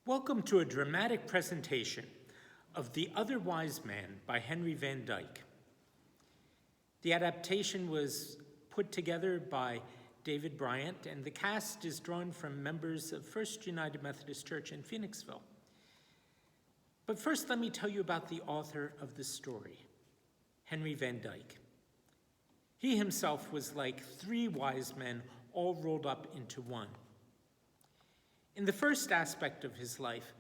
Welcome to a dramatic presentation of The Other Wise Man by Henry van Dyke. The adaptation was put together by David Bryant, and the cast is drawn from members of First United Methodist Church in Phoenixville. But first, let me tell you about the author of the story, Henry van Dyke. He himself was like three wise men all rolled up into one. In the first aspect of his life,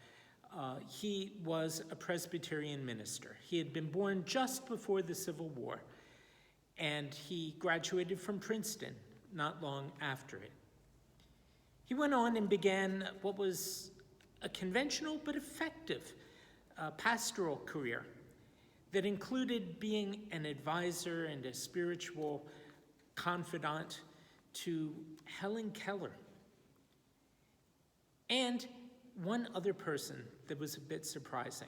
he was a Presbyterian minister. He had been born just before the Civil War, and he graduated from Princeton not long after it. He went on and began what was a conventional but effective pastoral career that included being an advisor and a spiritual confidant to Helen Keller, and one other person that was a bit surprising,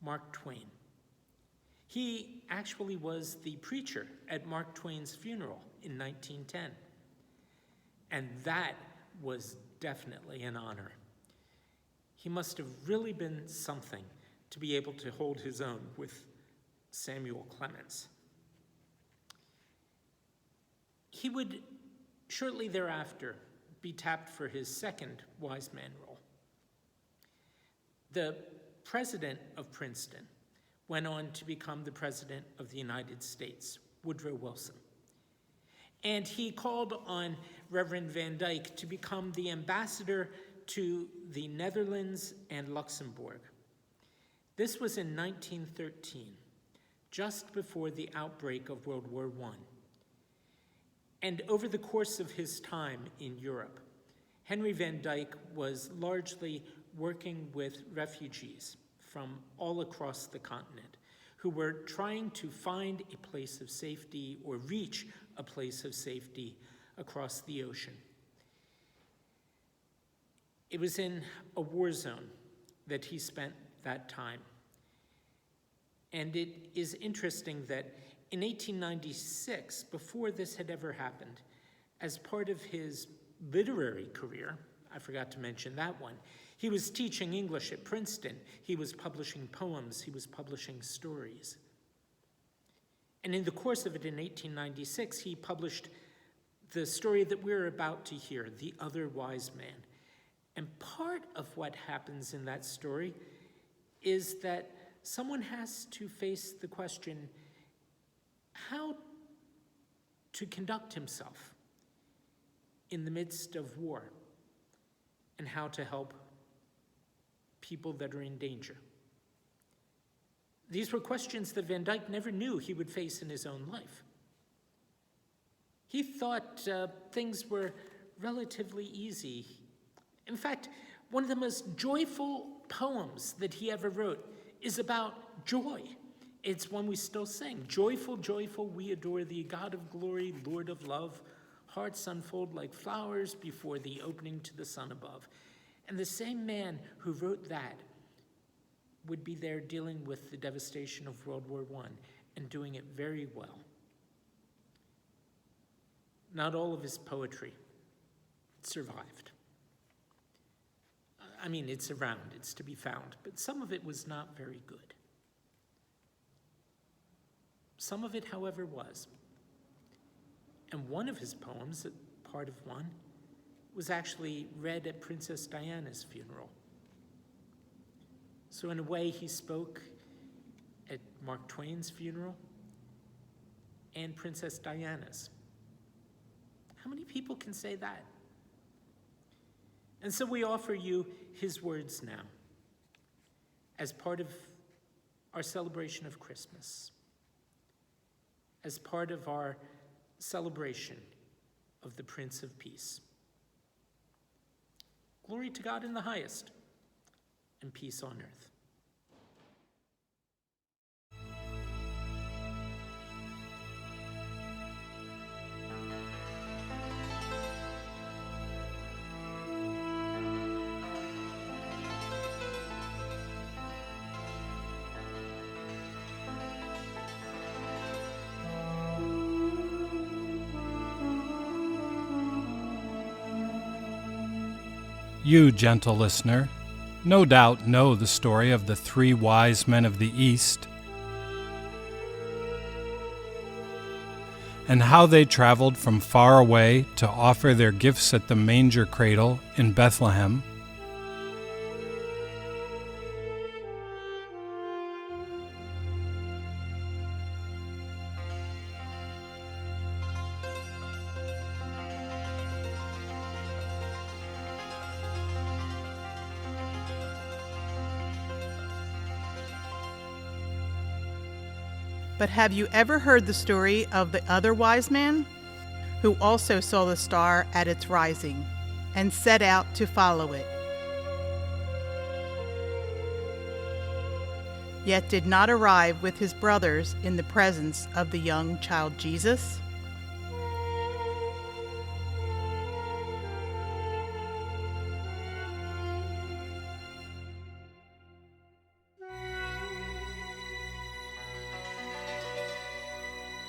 Mark Twain. He actually was the preacher at Mark Twain's funeral in 1910. And that was definitely an honor. He must have really been something to be able to hold his own with Samuel Clemens. He would shortly thereafter be tapped for his second wise man role. The president of Princeton went on to become the president of the United States, Woodrow Wilson. And he called on Reverend van Dyke to become the ambassador to the Netherlands and Luxembourg. This was in 1913, just before the outbreak of World War I. And over the course of his time in Europe, Henry van Dyke was largely working with refugees from all across the continent who were trying to find a place of safety or reach a place of safety across the ocean. It was in a war zone that he spent that time. And it is interesting that in 1896, before this had ever happened, as part of his literary career, I forgot to mention that one, he was teaching English at Princeton. He was publishing poems. He was publishing stories. And in the course of it in 1896, he published the story that we're about to hear, The Other Wise Man. And part of what happens in that story is that someone has to face the question, how to conduct himself in the midst of war and how to help people that are in danger. These were questions that Van Dyke never knew he would face in his own life. He thought things were relatively easy. In fact, one of the most joyful poems that he ever wrote is about joy. It's one we still sing. Joyful, joyful, we adore thee, God of glory, Lord of love. Hearts unfold like flowers before the opening to the sun above. And the same man who wrote that would be there dealing with the devastation of World War I and doing it very well. Not all of his poetry survived. I mean, it's around, it's to be found, but some of it was not very good. Some of it, however, was. And one of his poems, part of one, was actually read at Princess Diana's funeral. So in a way, he spoke at Mark Twain's funeral and Princess Diana's. How many people can say that? And so we offer you his words now as part of our celebration of Christmas, as part of our celebration of the Prince of Peace. Glory to God in the highest, and peace on earth. You, gentle listener, no doubt know the story of the 3 wise men of the East and how they traveled from far away to offer their gifts at the manger cradle in Bethlehem. But have you ever heard the story of the other wise man, who also saw the star at its rising and set out to follow it, yet did not arrive with his brothers in the presence of the young child Jesus?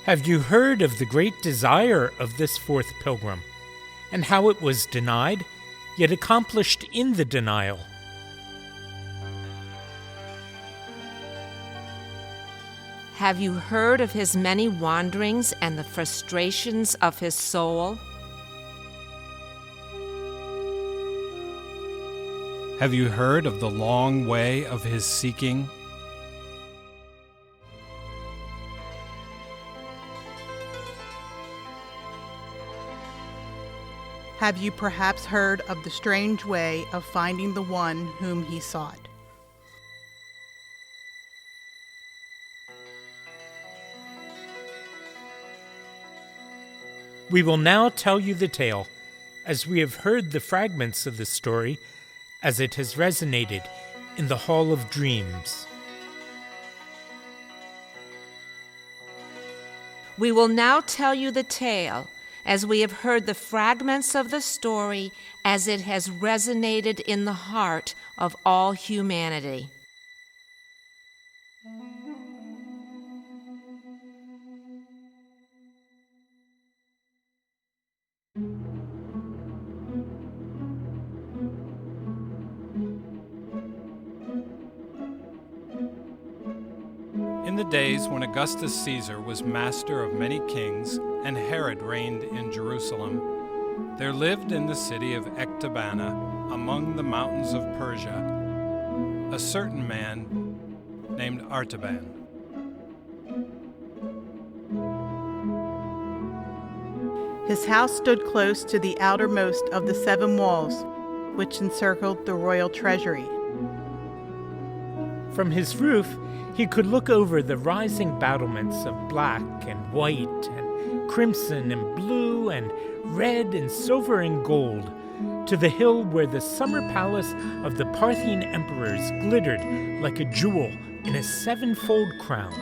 Have you heard of the great desire of this fourth pilgrim, and how it was denied, yet accomplished in the denial? Have you heard of his many wanderings and the frustrations of his soul? Have you heard of the long way of his seeking? Have you perhaps heard of the strange way of finding the one whom he sought? We will now tell you the tale, as we have heard the fragments of the story as it has resonated in the Hall of Dreams. We will now tell you the tale, as we have heard the fragments of the story as it has resonated in the heart of all humanity. In the days when Augustus Caesar was master of many kings and Herod reigned in Jerusalem, there lived in the city of Ecbatana, among the mountains of Persia, a certain man named Artaban. His house stood close to the outermost of the 7 walls, which encircled the royal treasury. From his roof, he could look over the rising battlements of black and white and crimson and blue and red and silver and gold to the hill where the summer palace of the Parthian emperors glittered like a jewel in a 7-fold crown.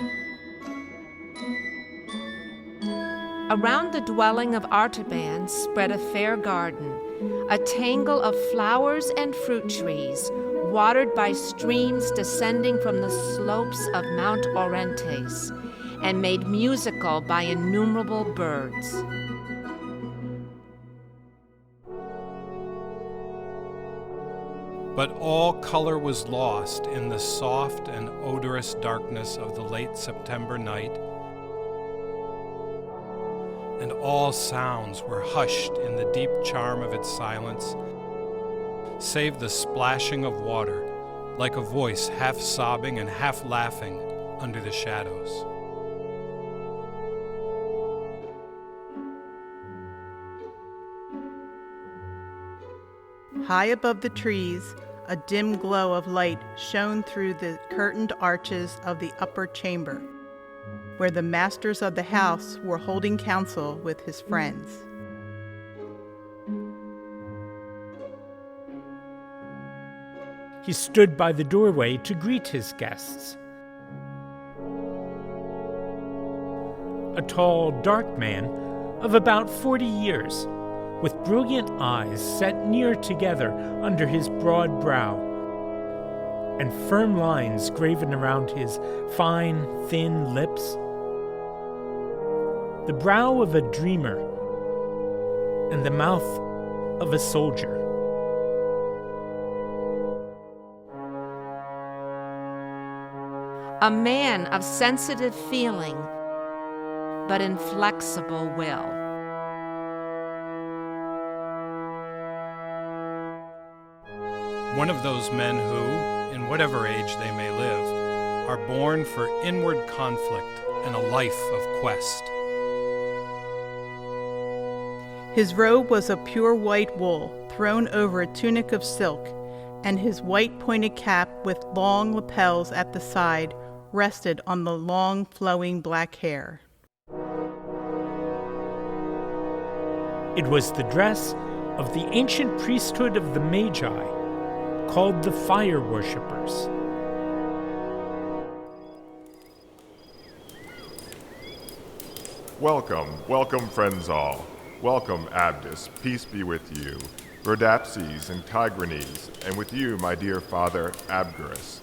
Around the dwelling of Artaban spread a fair garden, a tangle of flowers and fruit trees, watered by streams descending from the slopes of Mount Orontes, and made musical by innumerable birds. But all color was lost in the soft and odorous darkness of the late September night, and all sounds were hushed in the deep charm of its silence, save the splashing of water, like a voice half sobbing and half laughing under the shadows. High above the trees, a dim glow of light shone through the curtained arches of the upper chamber, where the masters of the house were holding council with his friends. He stood by the doorway to greet his guests. A tall, dark man of about 40 years, with brilliant eyes set near together under his broad brow, and firm lines graven around his fine, thin lips. The brow of a dreamer, and the mouth of a soldier. a man of sensitive feeling, but inflexible will. One of those men who, in whatever age they may live, are born for inward conflict and a life of quest. His robe was of pure white wool, thrown over a tunic of silk, and his white pointed cap with long lapels at the side rested on the long flowing black hair. It was the dress of the ancient priesthood of the Magi, called the fire worshippers. Welcome, friends all. Welcome, Abdus, peace be with you, Rhodapses and Tigranes, and with you, my dear father, Abgarus.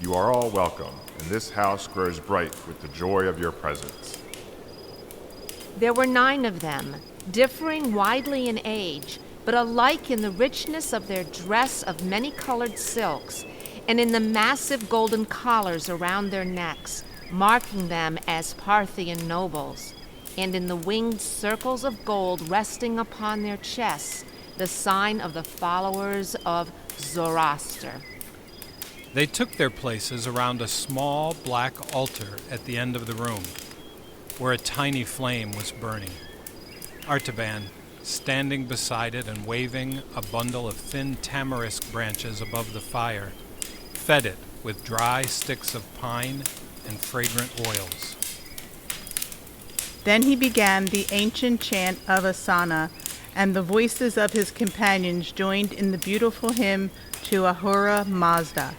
You are all welcome, and this house grows bright with the joy of your presence. There were 9 of them, differing widely in age, but alike in the richness of their dress of many-colored silks, and in the massive golden collars around their necks, marking them as Parthian nobles, and in the winged circles of gold resting upon their chests, the sign of the followers of Zoroaster. They took their places around a small black altar at the end of the room, where a tiny flame was burning. Artaban, standing beside it and waving a bundle of thin tamarisk branches above the fire, fed it with dry sticks of pine and fragrant oils. Then he began the ancient chant of Asana, and the voices of his companions joined in the beautiful hymn to Ahura Mazda.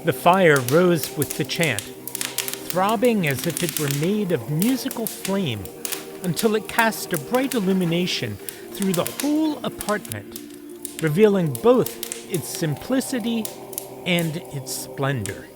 The fire rose with the chant, throbbing as if it were made of musical flame, until it cast a bright illumination through the whole apartment, revealing both its simplicity and its splendor.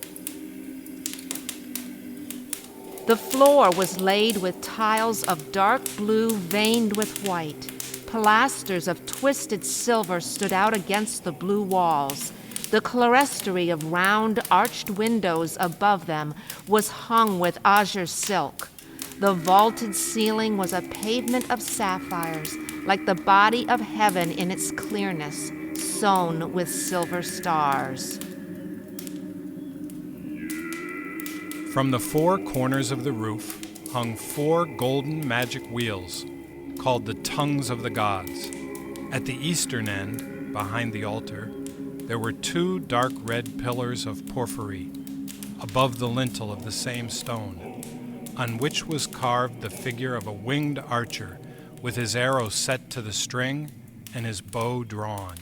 The floor was laid with tiles of dark blue veined with white. Pilasters of twisted silver stood out against the blue walls. The clerestory of round, arched windows above them was hung with azure silk. The vaulted ceiling was a pavement of sapphires, like the body of heaven in its clearness, sewn with silver stars. From the 4 corners of the roof hung 4 golden magic wheels, called the tongues of the gods. At the eastern end, behind the altar, there were 2 dark red pillars of porphyry, above the lintel of the same stone, on which was carved the figure of a winged archer with his arrow set to the string and his bow drawn.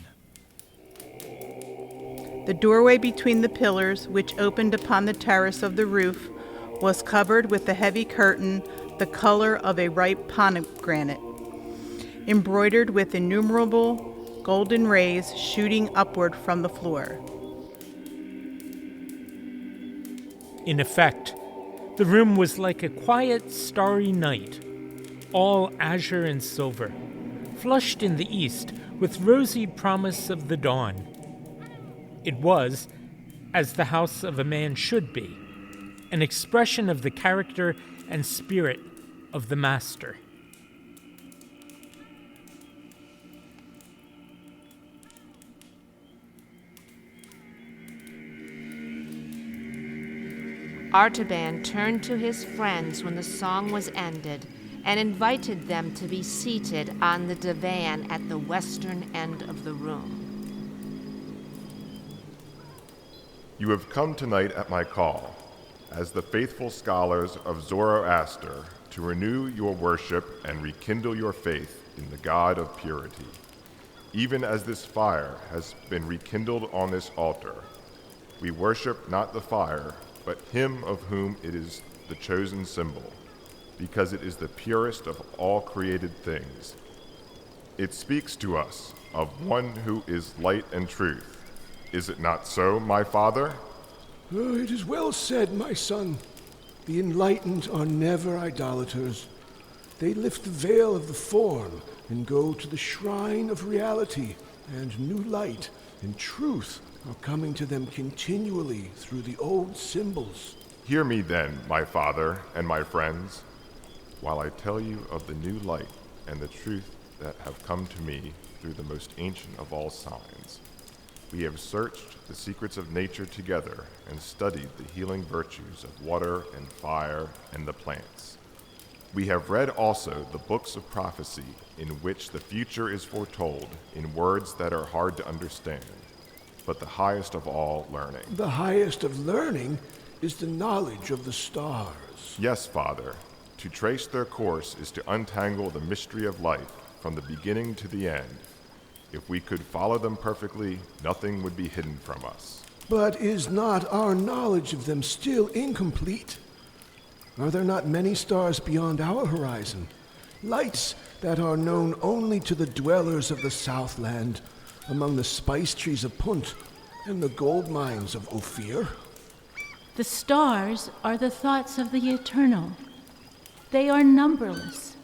The doorway between the pillars, which opened upon the terrace of the roof, was covered with a heavy curtain the color of a ripe pomegranate, embroidered with innumerable golden rays shooting upward from the floor. In effect, the room was like a quiet, starry night, all azure and silver, flushed in the east with rosy promise of the dawn. It was, as the house of a man should be, an expression of the character and spirit of the master. Artaban turned to his friends when the song was ended and invited them to be seated on the divan at the western end of the room. You have come tonight at my call, as the faithful scholars of Zoroaster, to renew your worship and rekindle your faith in the God of purity, even as this fire has been rekindled on this altar. We worship not the fire, but him of whom it is the chosen symbol, because it is the purest of all created things. It speaks to us, of one who is light and truth. Is it not so, my father? Oh, it is well said, my son. The enlightened are never idolaters. They lift the veil of the form and go to the shrine of reality, and new light and truth are coming to them continually through the old symbols. Hear me then, my father and my friends, while I tell you of the new light and the truth that have come to me through the most ancient of all signs. We have searched the secrets of nature together and studied the healing virtues of water and fire and the plants. We have read also the books of prophecy in which the future is foretold in words that are hard to understand, but the highest of all learning. The highest of learning is the knowledge of the stars. Yes, Father. To trace their course is to untangle the mystery of life from the beginning to the end. If we could follow them perfectly, nothing would be hidden from us. But is not our knowledge of them still incomplete? Are there not many stars beyond our horizon? Lights that are known only to the dwellers of the Southland, among the spice trees of Punt and the gold mines of Ophir? The stars are the thoughts of the eternal. They are numberless.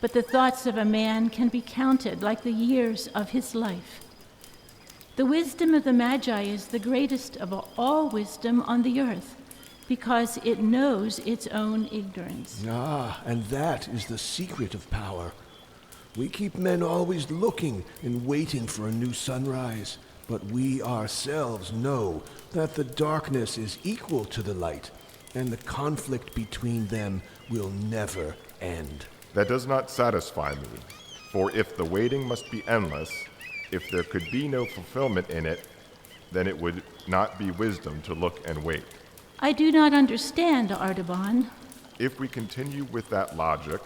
But the thoughts of a man can be counted like the years of his life. The wisdom of the Magi is the greatest of all wisdom on the earth, because it knows its own ignorance. Ah, and that is the secret of power. We keep men always looking and waiting for a new sunrise, but we ourselves know that the darkness is equal to the light, and the conflict between them will never end. That does not satisfy me, for if the waiting must be endless, if there could be no fulfillment in it, then it would not be wisdom to look and wait. I do not understand, Artaban. If we continue with that logic,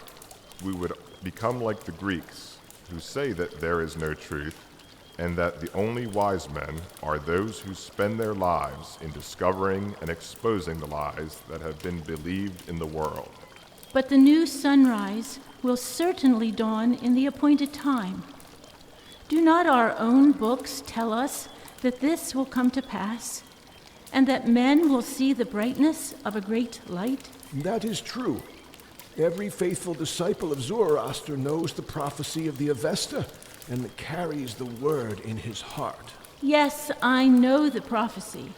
we would become like the Greeks, who say that there is no truth, and that the only wise men are those who spend their lives in discovering and exposing the lies that have been believed in the world. But the new sunrise will certainly dawn in the appointed time. Do not our own books tell us that this will come to pass, and that men will see the brightness of a great light? That is true. Every faithful disciple of Zoroaster knows the prophecy of the Avesta and carries the word in his heart. Yes, I know the prophecy.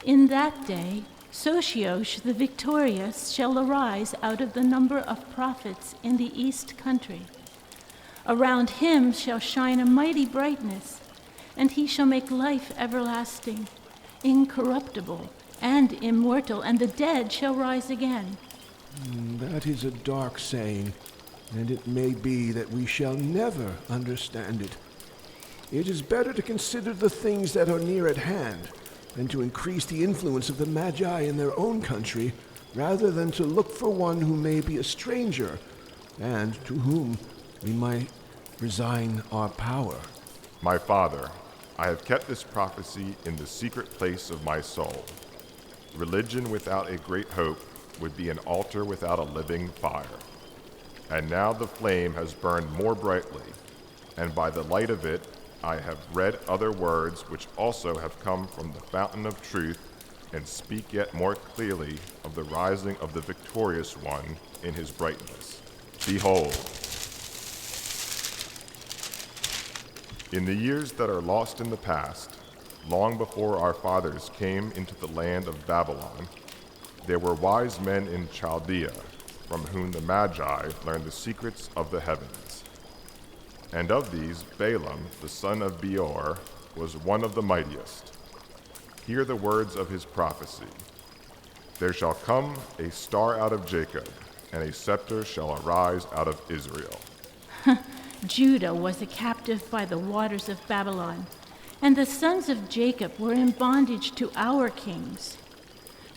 In that day, Sosiosh the victorious shall arise out of the number of prophets in the east country. Around him shall shine a mighty brightness, and he shall make life everlasting, incorruptible, and immortal, and the dead shall rise again. That is a dark saying, and it may be that we shall never understand it. It is better to consider the things that are near at hand, and to increase the influence of the Magi in their own country, rather than to look for one who may be a stranger, and to whom we might resign our power. My father, I have kept this prophecy in the secret place of my soul. Religion without a great hope would be an altar without a living fire. And now the flame has burned more brightly, and by the light of it I have read other words which also have come from the fountain of truth and speak yet more clearly of the rising of the victorious one in his brightness. Behold, in the years that are lost in the past, long before our fathers came into the land of Babylon, there were wise men in Chaldea, from whom the Magi learned the secrets of the heavens. And of these, Balaam, the son of Beor, was one of the mightiest. Hear the words of his prophecy. There shall come a star out of Jacob, and a scepter shall arise out of Israel. Judah was a captive by the waters of Babylon, and the sons of Jacob were in bondage to our kings.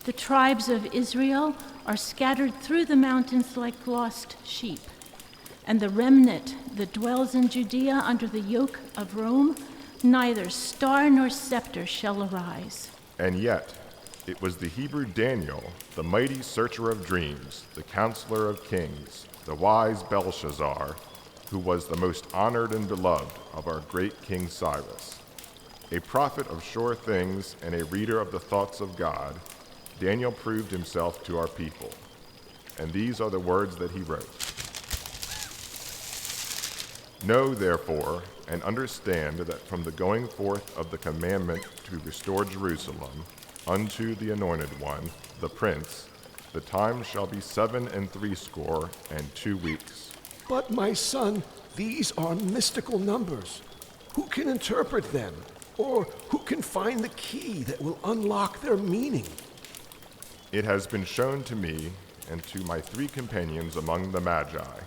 The tribes of Israel are scattered through the mountains like lost sheep, and the remnant that dwells in Judea under the yoke of Rome, neither star nor scepter shall arise. And yet, it was the Hebrew Daniel, the mighty searcher of dreams, the counselor of kings, the wise Belshazzar, who was the most honored and beloved of our great King Cyrus. A prophet of sure things and a reader of the thoughts of God, Daniel proved himself to our people. And these are the words that he wrote. Know, therefore, and understand that from the going forth of the commandment to restore Jerusalem unto the Anointed One, the Prince, the time shall be 67 weeks. But my son, these are mystical numbers. Who can interpret them? Or who can find the key that will unlock their meaning? It has been shown to me and to my 3 companions among the Magi,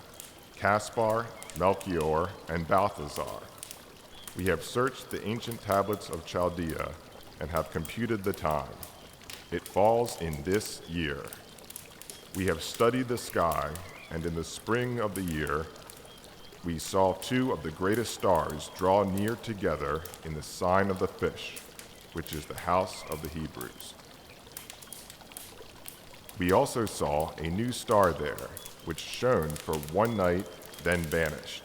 Caspar, Melchior, and Balthazar. We have searched the ancient tablets of Chaldea and have computed the time. It falls in this year. We have studied the sky, and in the spring of the year, we saw 2 of the greatest stars draw near together in the sign of the fish, which is the house of the Hebrews. We also saw a new star there, which shone for 1 night, then vanished.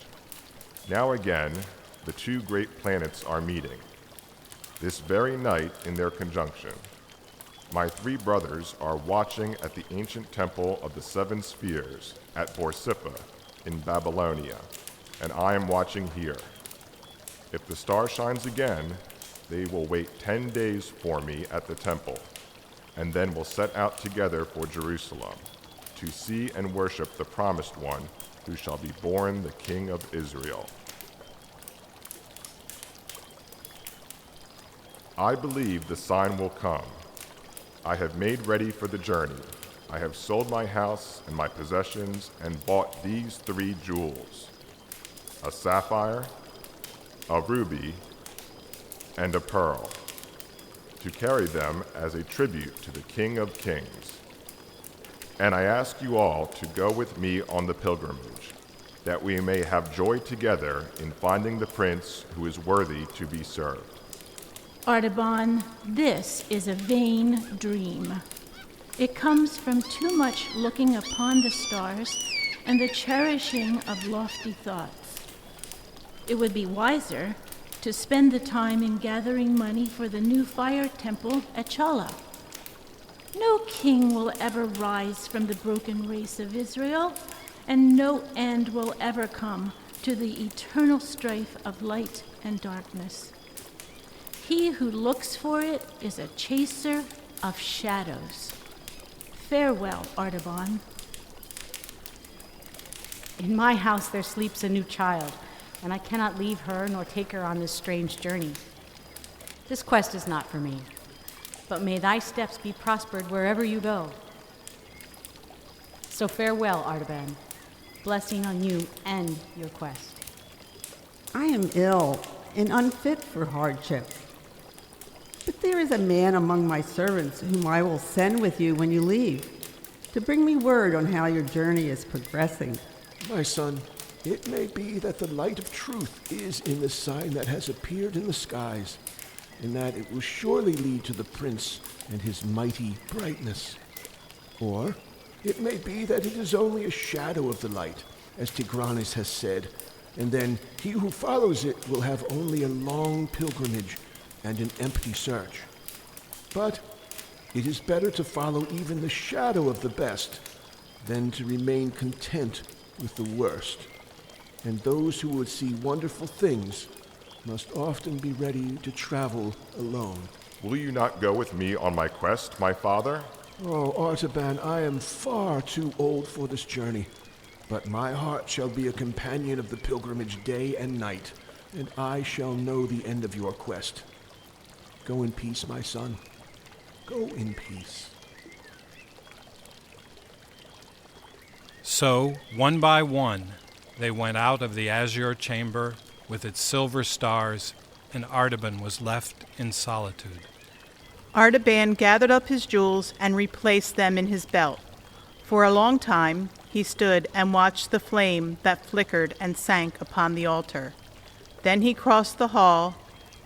Now again, the 2 great planets are meeting, this very night in their conjunction. My 3 brothers are watching at the ancient temple of the 7 spheres at Borsippa in Babylonia, and I am watching here. If the star shines again, they will wait 10 days for me at the temple, and then will set out together for Jerusalem to see and worship the promised one who shall be born the King of Israel. I believe the sign will come. I have made ready for the journey. I have sold my house and my possessions and bought these 3 jewels, a sapphire, a ruby, and a pearl, to carry them as a tribute to the King of Kings. And I ask you all to go with me on the pilgrimage, that we may have joy together in finding the Prince who is worthy to be served. Artaban, this is a vain dream. It comes from too much looking upon the stars and the cherishing of lofty thoughts. It would be wiser to spend the time in gathering money for the new fire temple at Chala. No king will ever rise from the broken race of Israel, and no end will ever come to the eternal strife of light and darkness. He who looks for it is a chaser of shadows. Farewell, Artaban. In my house there sleeps a new child, and I cannot leave her nor take her on this strange journey. This quest is not for me, but may thy steps be prospered wherever you go. So farewell, Artaban. Blessing on you and your quest. I am ill and unfit for hardship. But there is a man among my servants whom I will send with you when you leave, to bring me word on how your journey is progressing. My son, it may be that the light of truth is in the sign that has appeared in the skies, and that it will surely lead to the prince and his mighty brightness. Or it may be that it is only a shadow of the light, as Tigranes has said, and then he who follows it will have only a long pilgrimage and an empty search. But it is better to follow even the shadow of the best than to remain content with the worst. And those who would see wonderful things must often be ready to travel alone. Will you not go with me on my quest, my father? Oh, Artaban, I am far too old for this journey, but my heart shall be a companion of the pilgrimage day and night, and I shall know the end of your quest. Go in peace, my son. Go in peace. So, one by one, they went out of the azure chamber with its silver stars, and Artaban was left in solitude. Artaban gathered up his jewels and replaced them in his belt. For a long time he stood and watched the flame that flickered and sank upon the altar. Then he crossed the hall,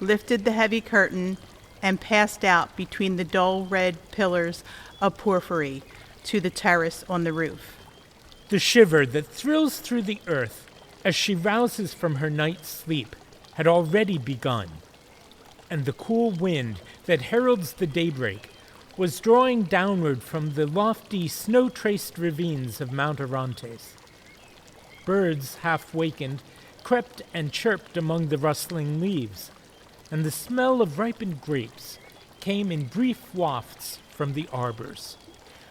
lifted the heavy curtain, and passed out between the dull red pillars of porphyry to the terrace on the roof. The shiver that thrills through the earth as she rouses from her night's sleep, had already begun, and the cool wind that heralds the daybreak was drawing downward from the lofty, snow-traced ravines of Mount Orontes. Birds, half wakened, crept and chirped among the rustling leaves, and the smell of ripened grapes came in brief wafts from the arbors.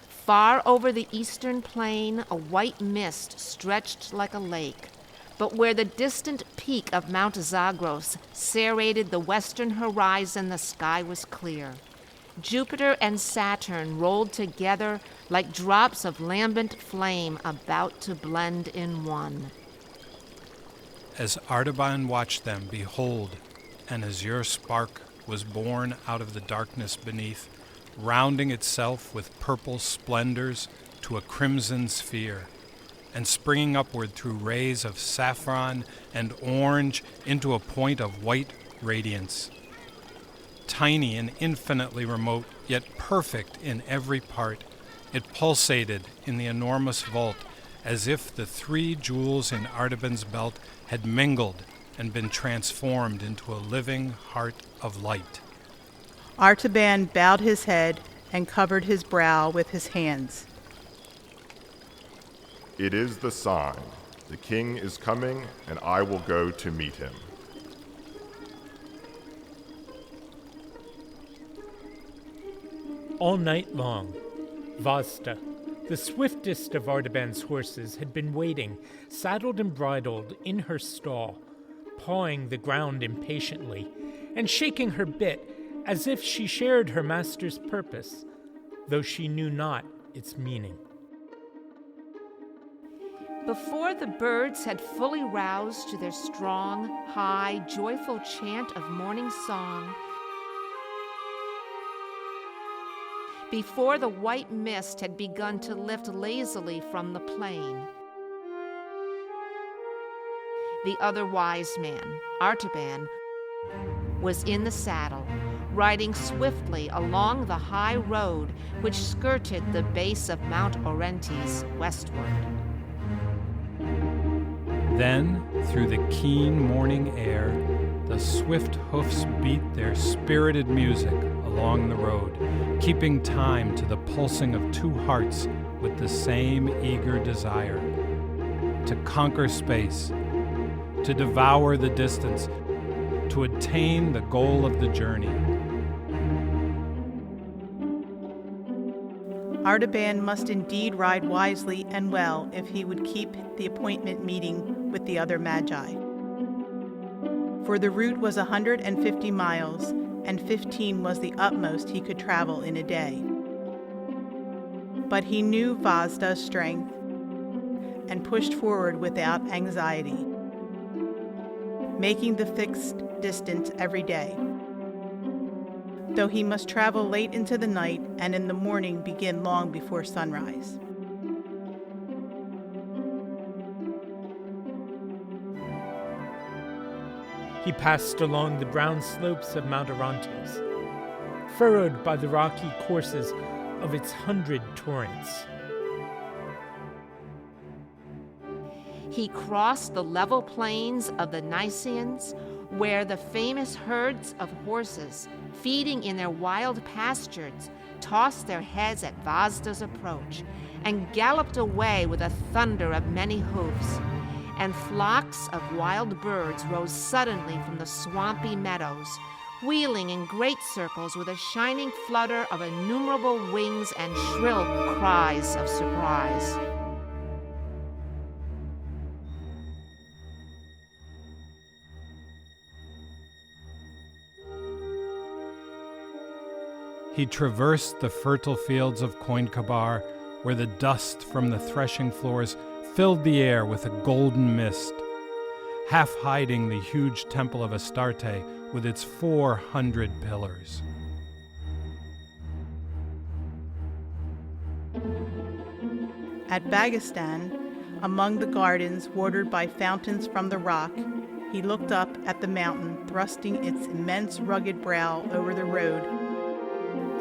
Far over the eastern plain, a white mist stretched like a lake, but where the distant peak of Mount Zagros serrated the western horizon, the sky was clear. Jupiter and Saturn rolled together like drops of lambent flame about to blend in one. As Artaban watched them, behold, an azure spark was born out of the darkness beneath, rounding itself with purple splendors to a crimson sphere, and springing upward through rays of saffron and orange into a point of white radiance. Tiny and infinitely remote, yet perfect in every part, it pulsated in the enormous vault as if the 3 jewels in Artaban's belt had mingled and been transformed into a living heart of light. Artaban bowed his head and covered his brow with his hands. It is the sign. The king is coming, and I will go to meet him. All night long, Vasta, the swiftest of Artaban's horses, had been waiting, saddled and bridled, in her stall, pawing the ground impatiently, and shaking her bit as if she shared her master's purpose, though she knew not its meaning. Before the birds had fully roused to their strong, high, joyful chant of morning song, before the white mist had begun to lift lazily from the plain, the other wise man, Artaban, was in the saddle, riding swiftly along the high road which skirted the base of Mount Orontes westward. Then, through the keen morning air, the swift hoofs beat their spirited music along the road, keeping time to the pulsing of 2 hearts with the same eager desire to conquer space, to devour the distance, to attain the goal of the journey. Artaban must indeed ride wisely and well if he would keep the appointment meeting with the other magi. For the route was 150 miles, and 15 was the utmost he could travel in a day. But he knew Vasta's strength and pushed forward without anxiety, making the fixed distance every day, though he must travel late into the night and in the morning begin long before sunrise. He passed along the brown slopes of Mount Orontes, furrowed by the rocky courses of its 100 torrents. He crossed the level plains of the Niceans, where the famous herds of horses, feeding in their wild pastures, tossed their heads at Vasta's approach, and galloped away with a thunder of many hoofs. And flocks of wild birds rose suddenly from the swampy meadows, wheeling in great circles with a shining flutter of innumerable wings and shrill cries of surprise. He traversed the fertile fields of Coincabar, where the dust from the threshing floors filled the air with a golden mist, half hiding the huge temple of Astarte with its 400 pillars. At Bagistan, among the gardens watered by fountains from the rock, he looked up at the mountain, thrusting its immense rugged brow over the road,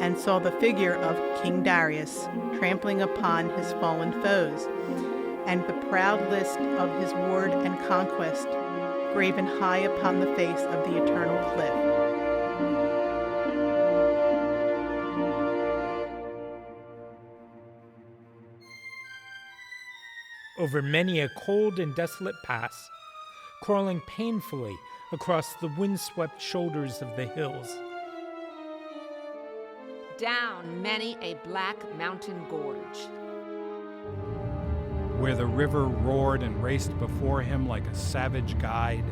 and saw the figure of King Darius trampling upon his fallen foes, and the proud list of his word and conquest graven high upon the face of the eternal cliff. Over many a cold and desolate pass, crawling painfully across the windswept shoulders of the hills. Down many a black mountain gorge, where the river roared and raced before him like a savage guide.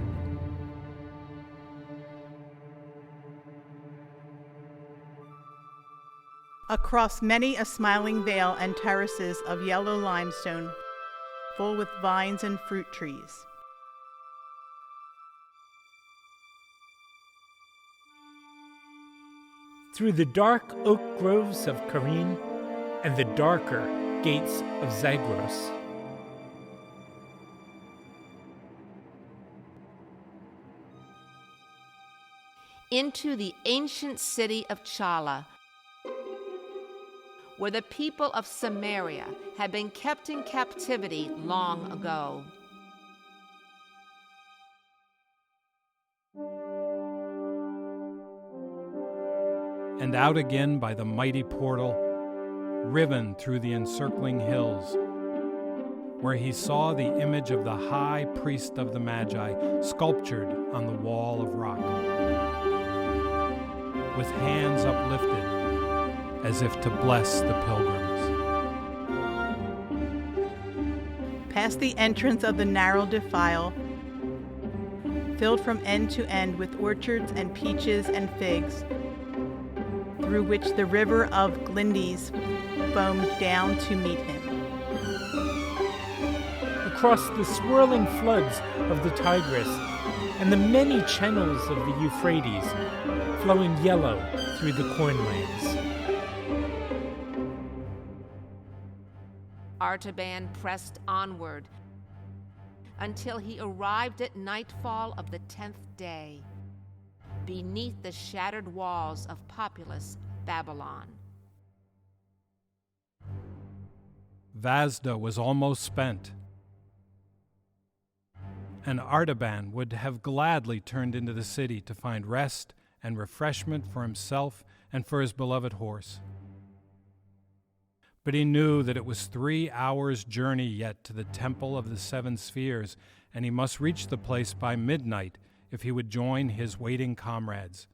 Across many a smiling vale and terraces of yellow limestone, full with vines and fruit trees. Through the dark oak groves of Karin and the darker gates of Zagros. into the ancient city of Chala, where the people of Samaria had been kept in captivity long ago. And out again by the mighty portal, riven through the encircling hills, where he saw the image of the high priest of the Magi sculptured on the wall of rock, with hands uplifted as if to bless the pilgrims. Past the entrance of the narrow defile, filled from end to end with orchards and peaches and figs, through which the river of Glindes foamed down to meet him. Across the swirling floods of the Tigris and the many channels of the Euphrates, flowing yellow through the cornlands. Artaban pressed onward until he arrived at nightfall of the 10th day, beneath the shattered walls of populous Babylon. Vazda was almost spent, and Artaban would have gladly turned into the city to find rest and refreshment for himself and for his beloved horse. But he knew that it was 3 hours' journey yet to the Temple of the Seven Spheres, and he must reach the place by midnight if he would join his waiting comrades.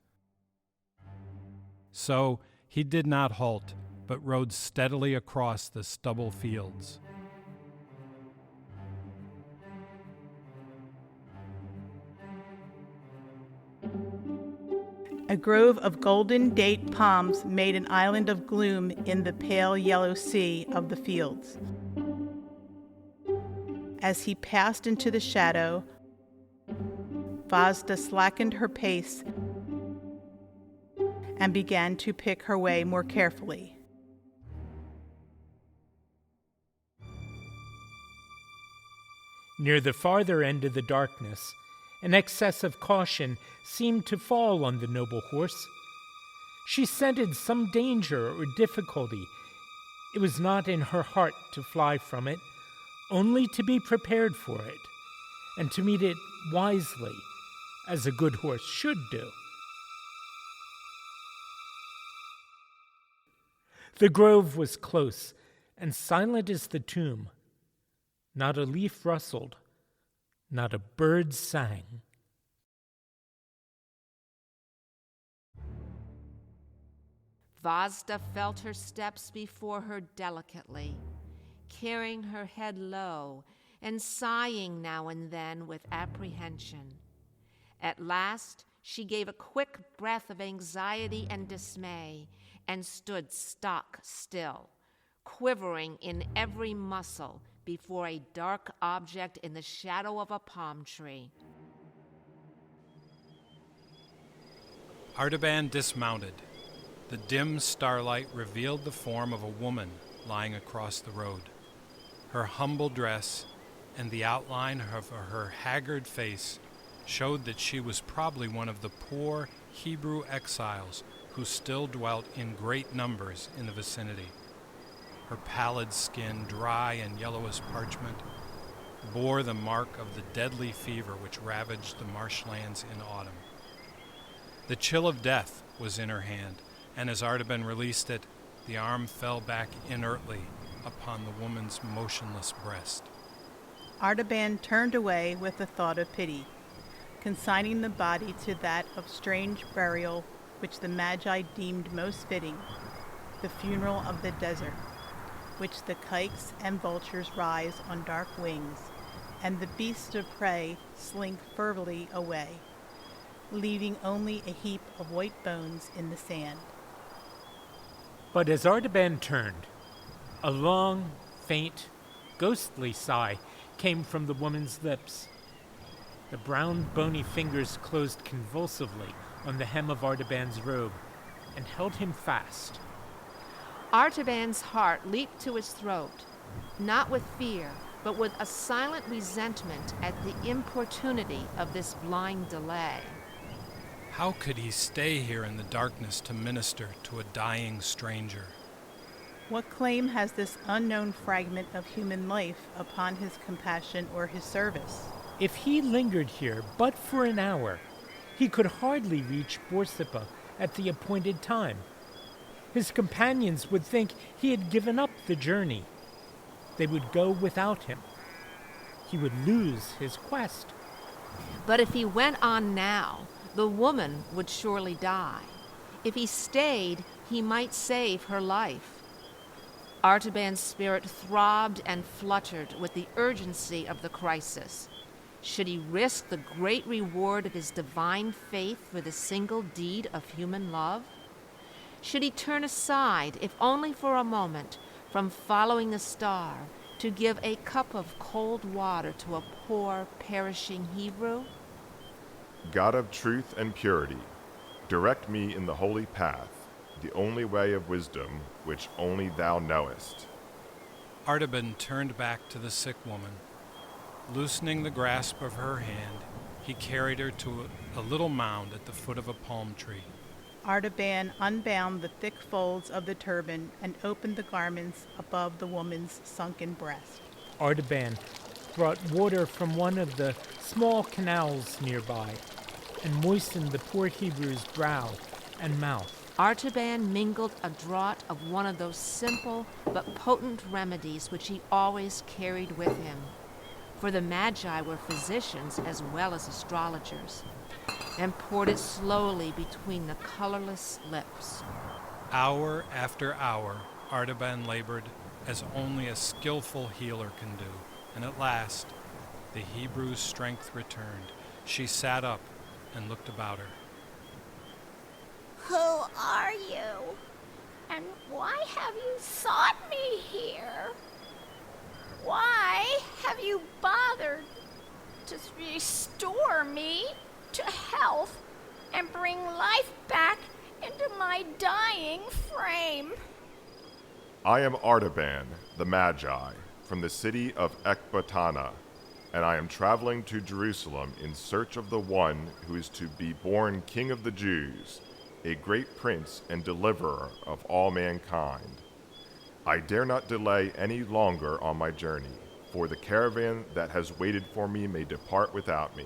So he did not halt, but rode steadily across the stubble fields. A grove of golden date palms made an island of gloom in the pale yellow sea of the fields. As he passed into the shadow, Vazda slackened her pace and began to pick her way more carefully. Near the farther end of the darkness, an excess of caution seemed to fall on the noble horse. She scented some danger or difficulty. It was not in her heart to fly from it, only to be prepared for it, and to meet it wisely, as a good horse should do. The grove was close and silent as the tomb. Not a leaf rustled, not a bird sang. Vazda felt her steps before her delicately, carrying her head low and sighing now and then with apprehension. At last, she gave a quick breath of anxiety and dismay and stood stock still, quivering in every muscle before a dark object in the shadow of a palm tree. Artaban dismounted. The dim starlight revealed the form of a woman lying across the road. Her humble dress and the outline of her haggard face showed that she was probably one of the poor Hebrew exiles who still dwelt in great numbers in the vicinity. Her pallid skin, dry and yellow as parchment, bore the mark of the deadly fever which ravaged the marshlands in autumn. The chill of death was in her hand, and as Artaban released it, the arm fell back inertly upon the woman's motionless breast. Artaban turned away with a thought of pity, consigning the body to that of strange burial which the Magi deemed most fitting, the funeral of the desert, which the kikes and vultures rise on dark wings, and the beasts of prey slink furtively away, leaving only a heap of white bones in the sand. But as Artaban turned, a long, faint, ghostly sigh came from the woman's lips. The brown, bony fingers closed convulsively on the hem of Artaban's robe and held him fast. Artaban's heart leaped to his throat, not with fear, but with a silent resentment at the importunity of this blind delay. How could he stay here in the darkness to minister to a dying stranger? What claim has this unknown fragment of human life upon his compassion or his service? If he lingered here but for an hour, he could hardly reach Borsippa at the appointed time. His companions would think he had given up the journey. They would go without him. He would lose his quest. But if he went on now, the woman would surely die. If he stayed, he might save her life. Artaban's spirit throbbed and fluttered with the urgency of the crisis. Should he risk the great reward of his divine faith for the single deed of human love? Should he turn aside, if only for a moment, from following the star to give a cup of cold water to a poor, perishing Hebrew? God of truth and purity, direct me in the holy path, the only way of wisdom which only thou knowest. Artaban turned back to the sick woman. Loosening the grasp of her hand, he carried her to a little mound at the foot of a palm tree. Artaban unbound the thick folds of the turban and opened the garments above the woman's sunken breast. Artaban brought water from one of the small canals nearby and moistened the poor Hebrew's brow and mouth. Artaban mingled a draught of one of those simple but potent remedies which he always carried with him. For the Magi were physicians as well as astrologers, and poured it slowly between the colorless lips. Hour after hour, Artaban labored as only a skillful healer can do, and at last, the Hebrew's strength returned. She sat up and looked about her. Who are you? And why have you sought me here? Why have you bothered to restore me to health and bring life back into my dying frame? I am Artaban, the Magi, from the city of Ecbatana, and I am traveling to Jerusalem in search of the one who is to be born King of the Jews, a great prince and deliverer of all mankind. I dare not delay any longer on my journey, for the caravan that has waited for me may depart without me.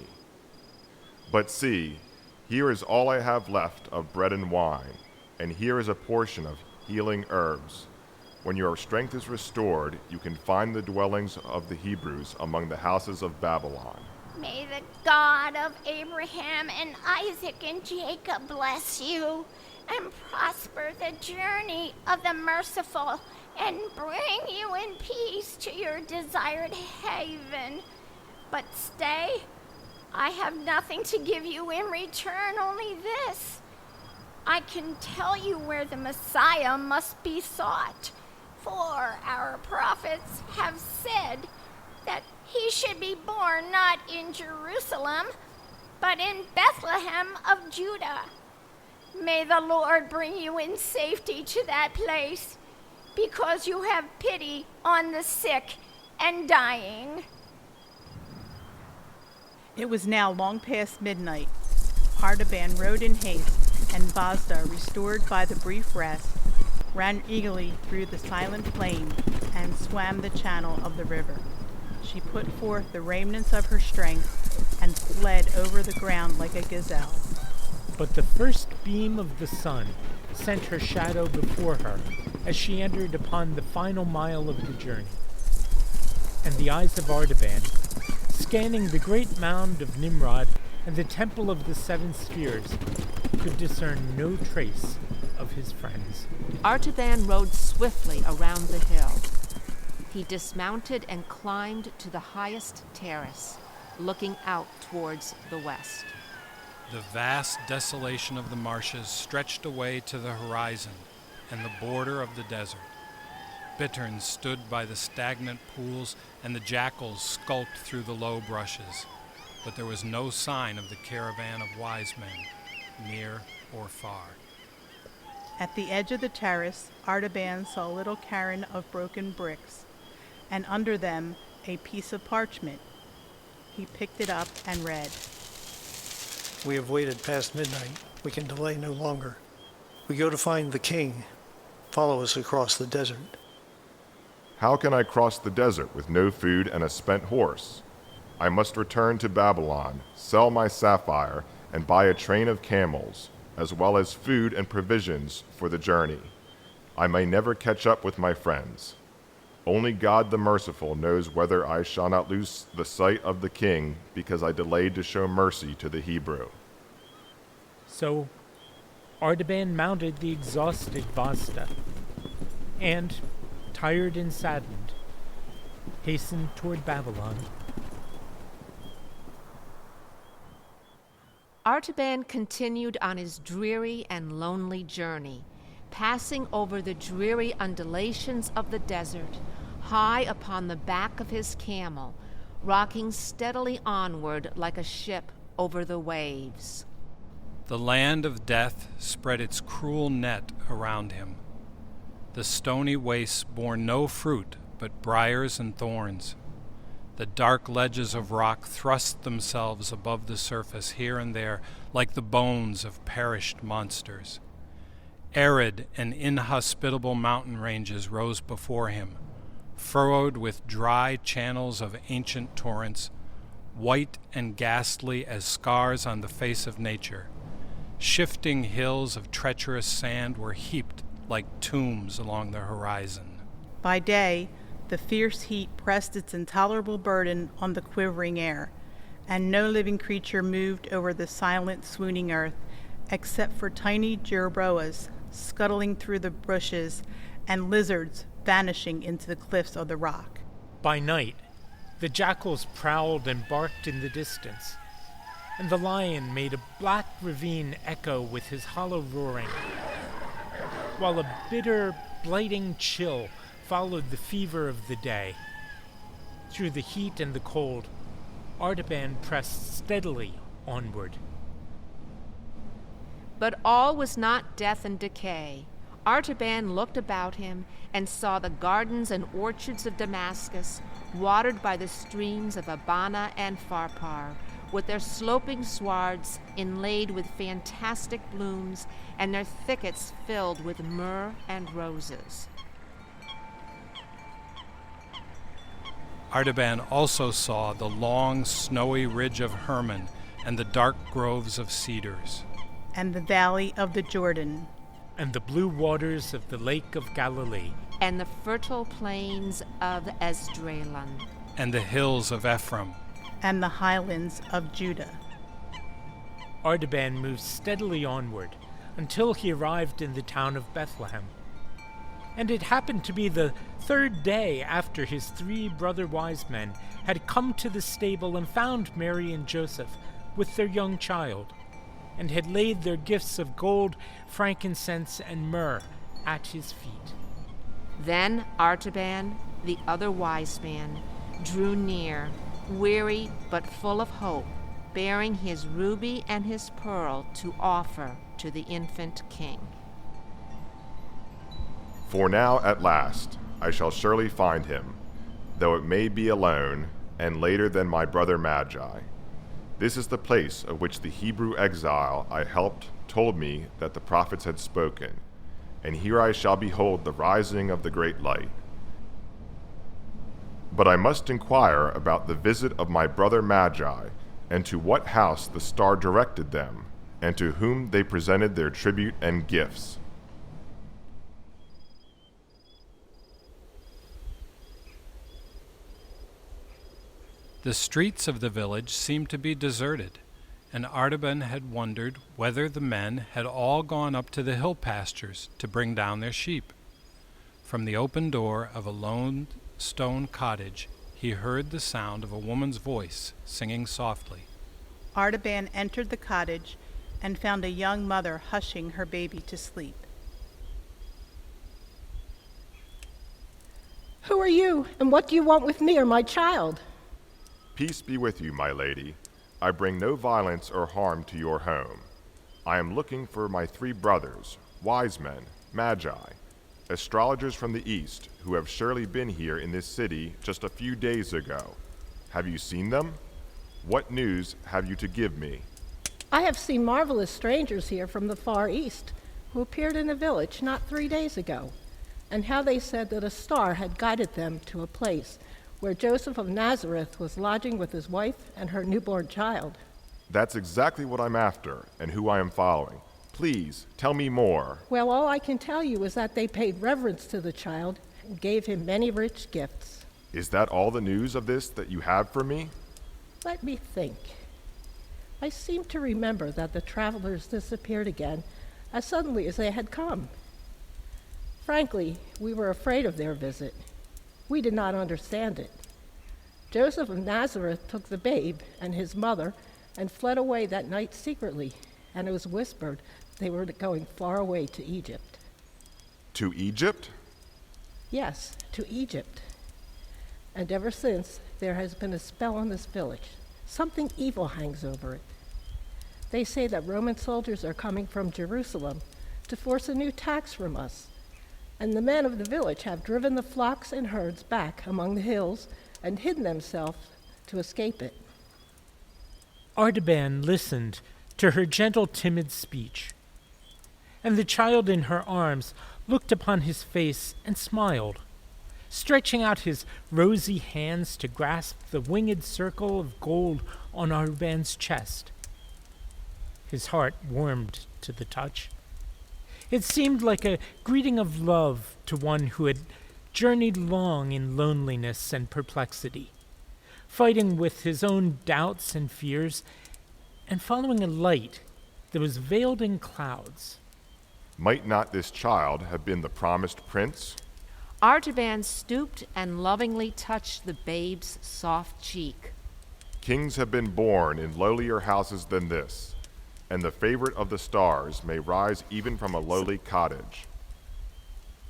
But see, here is all I have left of bread and wine, and here is a portion of healing herbs. When your strength is restored, you can find the dwellings of the Hebrews among the houses of Babylon. May the God of Abraham and Isaac and Jacob bless you and prosper the journey of the merciful and bring you in peace to your desired haven. But stay, I have nothing to give you in return, only this. I can tell you where the Messiah must be sought, for our prophets have said that he should be born not in Jerusalem, but in Bethlehem of Judah. May the Lord bring you in safety to that place, because you have pity on the sick and dying. It was now long past midnight. Artaban rode in haste, and Vazda, restored by the brief rest, ran eagerly through the silent plain and swam the channel of the river. she put forth the remnants of her strength and fled over the ground like a gazelle. But the first beam of the sun sent her shadow before her as she entered upon the final mile of the journey. And the eyes of Artaban, scanning the great mound of Nimrod and the temple of the seven spheres, could discern no trace of his friends. Artaban rode swiftly around the hill. He dismounted and climbed to the highest terrace, looking out towards the west. The vast desolation of the marshes stretched away to the horizon and the border of the desert. Bitterns stood by the stagnant pools, and the jackals skulked through the low brushes. But there was no sign of the caravan of wise men, near or far. At the edge of the terrace, Artaban saw a little cairn of broken bricks, and under them a piece of parchment. He picked it up and read. We have waited past midnight. We can delay no longer. We go to find the king. Follow us across the desert. How can I cross the desert with no food and a spent horse? I must return to Babylon, sell my sapphire, and buy a train of camels, as well as food and provisions for the journey. I may never catch up with my friends. Only God the Merciful knows whether I shall not lose the sight of the king because I delayed to show mercy to the Hebrew. So Artaban mounted the exhausted Vasta, and, tired and saddened, hastened toward Babylon. Artaban continued on his dreary and lonely journey, passing over the dreary undulations of the desert, high upon the back of his camel, rocking steadily onward like a ship over the waves. The land of death spread its cruel net around him. The stony wastes bore no fruit but briars and thorns. The dark ledges of rock thrust themselves above the surface here and there like the bones of perished monsters. Arid and inhospitable mountain ranges rose before him, furrowed with dry channels of ancient torrents, white and ghastly as scars on the face of nature. Shifting hills of treacherous sand were heaped like tombs along the horizon. By day, the fierce heat pressed its intolerable burden on the quivering air, and no living creature moved over the silent, swooning earth, except for tiny jerboas scuttling through the bushes and lizards vanishing into the cliffs of the rock. By night, the jackals prowled and barked in the distance, and the lion made a black ravine echo with his hollow roaring, while a bitter, blighting chill followed the fever of the day. Through the heat and the cold, Artaban pressed steadily onward. But all was not death and decay. Artaban looked about him and saw the gardens and orchards of Damascus, watered by the streams of Abana and Pharpar, with their sloping swards inlaid with fantastic blooms and their thickets filled with myrrh and roses. Artaban also saw the long, snowy ridge of Hermon and the dark groves of cedars, and the valley of the Jordan, and the blue waters of the lake of Galilee, and the fertile plains of Esdraelon, and the hills of Ephraim, and the highlands of Judah. Artaban moved steadily onward until he arrived in the town of Bethlehem. And it happened to be the third day after his 3 brother wise men had come to the stable and found Mary and Joseph with their young child, and had laid their gifts of gold, frankincense, and myrrh at his feet. Then Artaban, the other wise man, drew near, weary but full of hope, bearing his ruby and his pearl to offer to the infant king. For now, at last, I shall surely find him, though it may be alone, and later than my brother Magi. This is the place of which the Hebrew exile I helped told me that the prophets had spoken, and here I shall behold the rising of the great light. but I must inquire about the visit of my brother Magi, and to what house the star directed them, and to whom they presented their tribute and gifts. The streets of the village seemed to be deserted, and Artaban had wondered whether the men had all gone up to the hill pastures to bring down their sheep. From the open door of a lone stone cottage, he heard the sound of a woman's voice singing softly. Artaban entered the cottage and found a young mother hushing her baby to sleep. Who are you, and what do you want with me or my child? Peace be with you, my lady. I bring no violence or harm to your home. I am looking for my 3 brothers, wise men, magi, astrologers from the east, who have surely been here in this city just a few days ago. Have you seen them? What news have you to give me? I have seen marvelous strangers here from the far east, who appeared in the village not 3 days ago, and how they said that a star had guided them to a place where Joseph of Nazareth was lodging with his wife and her newborn child. That's exactly what I'm after, and who I am following. Please, tell me more. Well, all I can tell you is that they paid reverence to the child and gave him many rich gifts. Is that all the news of this that you have for me? Let me think. I seem to remember that the travelers disappeared again as suddenly as they had come. Frankly, we were afraid of their visit. We did not understand it. Joseph of Nazareth took the babe and his mother and fled away that night secretly, and it was whispered they were going far away to Egypt. To Egypt? Yes, to Egypt. And ever since, there has been a spell on this village. Something evil hangs over it. They say that Roman soldiers are coming from Jerusalem to force a new tax from us, and the men of the village have driven the flocks and herds back among the hills and hidden themselves to escape it. Artaban listened to her gentle, timid speech, and the child in her arms looked upon his face and smiled, stretching out his rosy hands to grasp the winged circle of gold on Artaban's chest. His heart warmed to the touch. It seemed like a greeting of love to one who had journeyed long in loneliness and perplexity, fighting with his own doubts and fears, and following a light that was veiled in clouds. Might not this child have been the promised prince? Artaban stooped and lovingly touched the babe's soft cheek. Kings have been born in lowlier houses than this, and the favorite of the stars may rise even from a lowly cottage.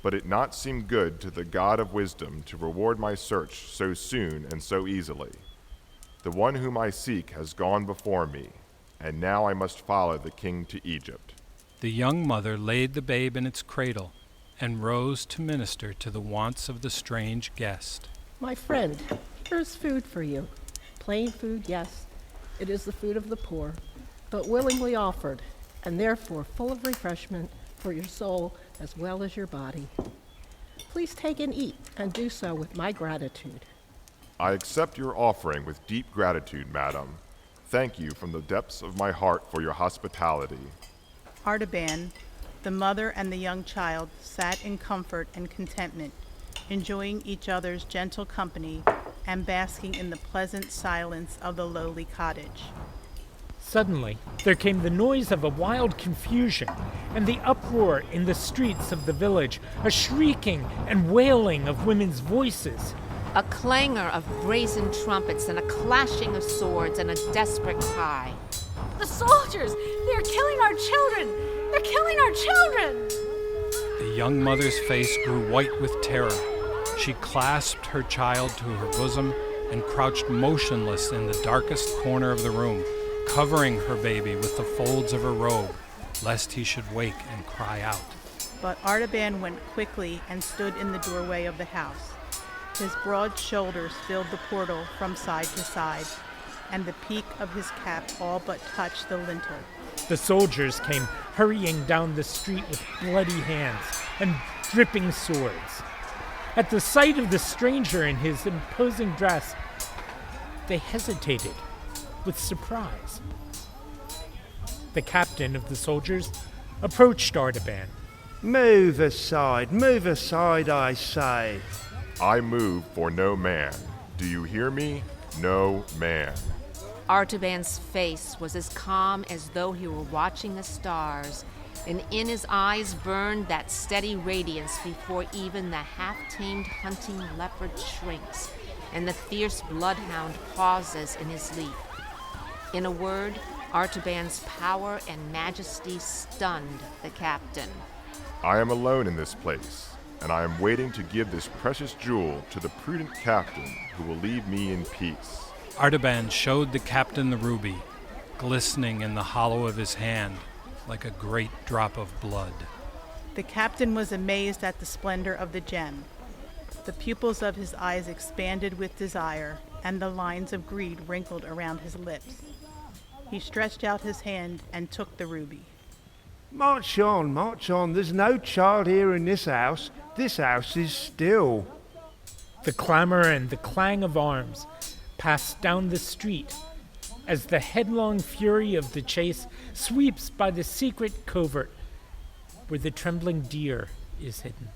But it not seem good to the God of wisdom to reward my search so soon and so easily. The one whom I seek has gone before me, and now I must follow the king to Egypt. The young mother laid the babe in its cradle and rose to minister to the wants of the strange guest. My friend, here's food for you. Plain food, yes. It is the food of the poor, but willingly offered, and therefore full of refreshment for your soul as well as your body. Please take and eat, and do so with my gratitude. I accept your offering with deep gratitude, madam. Thank you from the depths of my heart for your hospitality. Artaban, the mother and the young child, sat in comfort and contentment, enjoying each other's gentle company and basking in the pleasant silence of the lowly cottage. Suddenly, there came the noise of a wild confusion and the uproar in the streets of the village, a shrieking and wailing of women's voices. A clangor of brazen trumpets and a clashing of swords and a desperate cry. The soldiers! They're killing our children! They're killing our children! The young mother's face grew white with terror. She clasped her child to her bosom and crouched motionless in the darkest corner of the room, covering her baby with the folds of her robe, lest he should wake and cry out. But Artaban went quickly and stood in the doorway of the house. His broad shoulders filled the portal from side to side, and the peak of his cap all but touched the lintel. The soldiers came hurrying down the street with bloody hands and dripping swords. At the sight of the stranger in his imposing dress, they hesitated with surprise. The captain of the soldiers approached Artaban. Move aside, I say. I move for no man. Do you hear me? No man. Artaban's face was as calm as though he were watching the stars, and in his eyes burned that steady radiance before even the half-tamed hunting leopard shrinks, and the fierce bloodhound pauses in his leap. In a word, Artaban's power and majesty stunned the captain. I am alone in this place, and I am waiting to give this precious jewel to the prudent captain who will leave me in peace. Artaban showed the captain the ruby, glistening in the hollow of his hand like a great drop of blood. The captain was amazed at the splendor of the gem. The pupils of his eyes expanded with desire, and the lines of greed wrinkled around his lips. He stretched out his hand and took the ruby. March on. There's no child here in this house. This house is still. The clamor and the clang of arms passed down the street as the headlong fury of the chase sweeps by the secret covert where the trembling deer is hidden.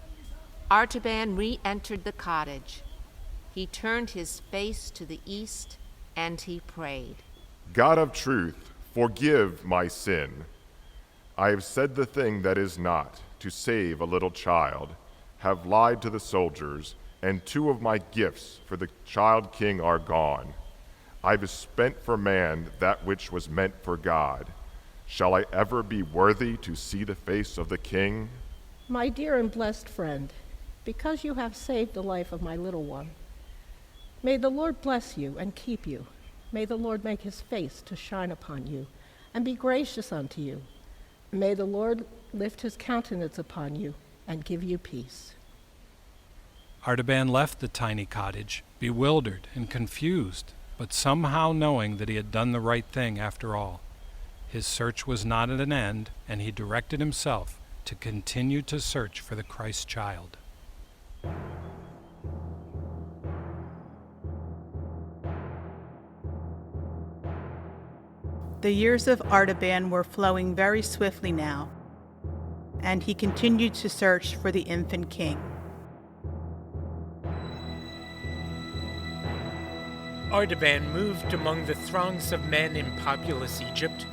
Artaban re-entered the cottage. He turned his face to the east and he prayed. God of truth, forgive my sin. I have said the thing that is not, to save a little child, have lied to the soldiers, and 2 of my gifts for the child king are gone. I have spent for man that which was meant for God. Shall I ever be worthy to see the face of the king? My dear and blessed friend, because you have saved the life of my little one, may the Lord bless you and keep you. May the Lord make his face to shine upon you and be gracious unto you. May the Lord lift his countenance upon you and give you peace. Artaban left the tiny cottage, bewildered and confused, but somehow knowing that he had done the right thing after all. His search was not at an end, and he directed himself to continue to search for the Christ child. The years of Artaban were flowing very swiftly now, and he continued to search for the infant king. Artaban moved among the throngs of men in populous Egypt,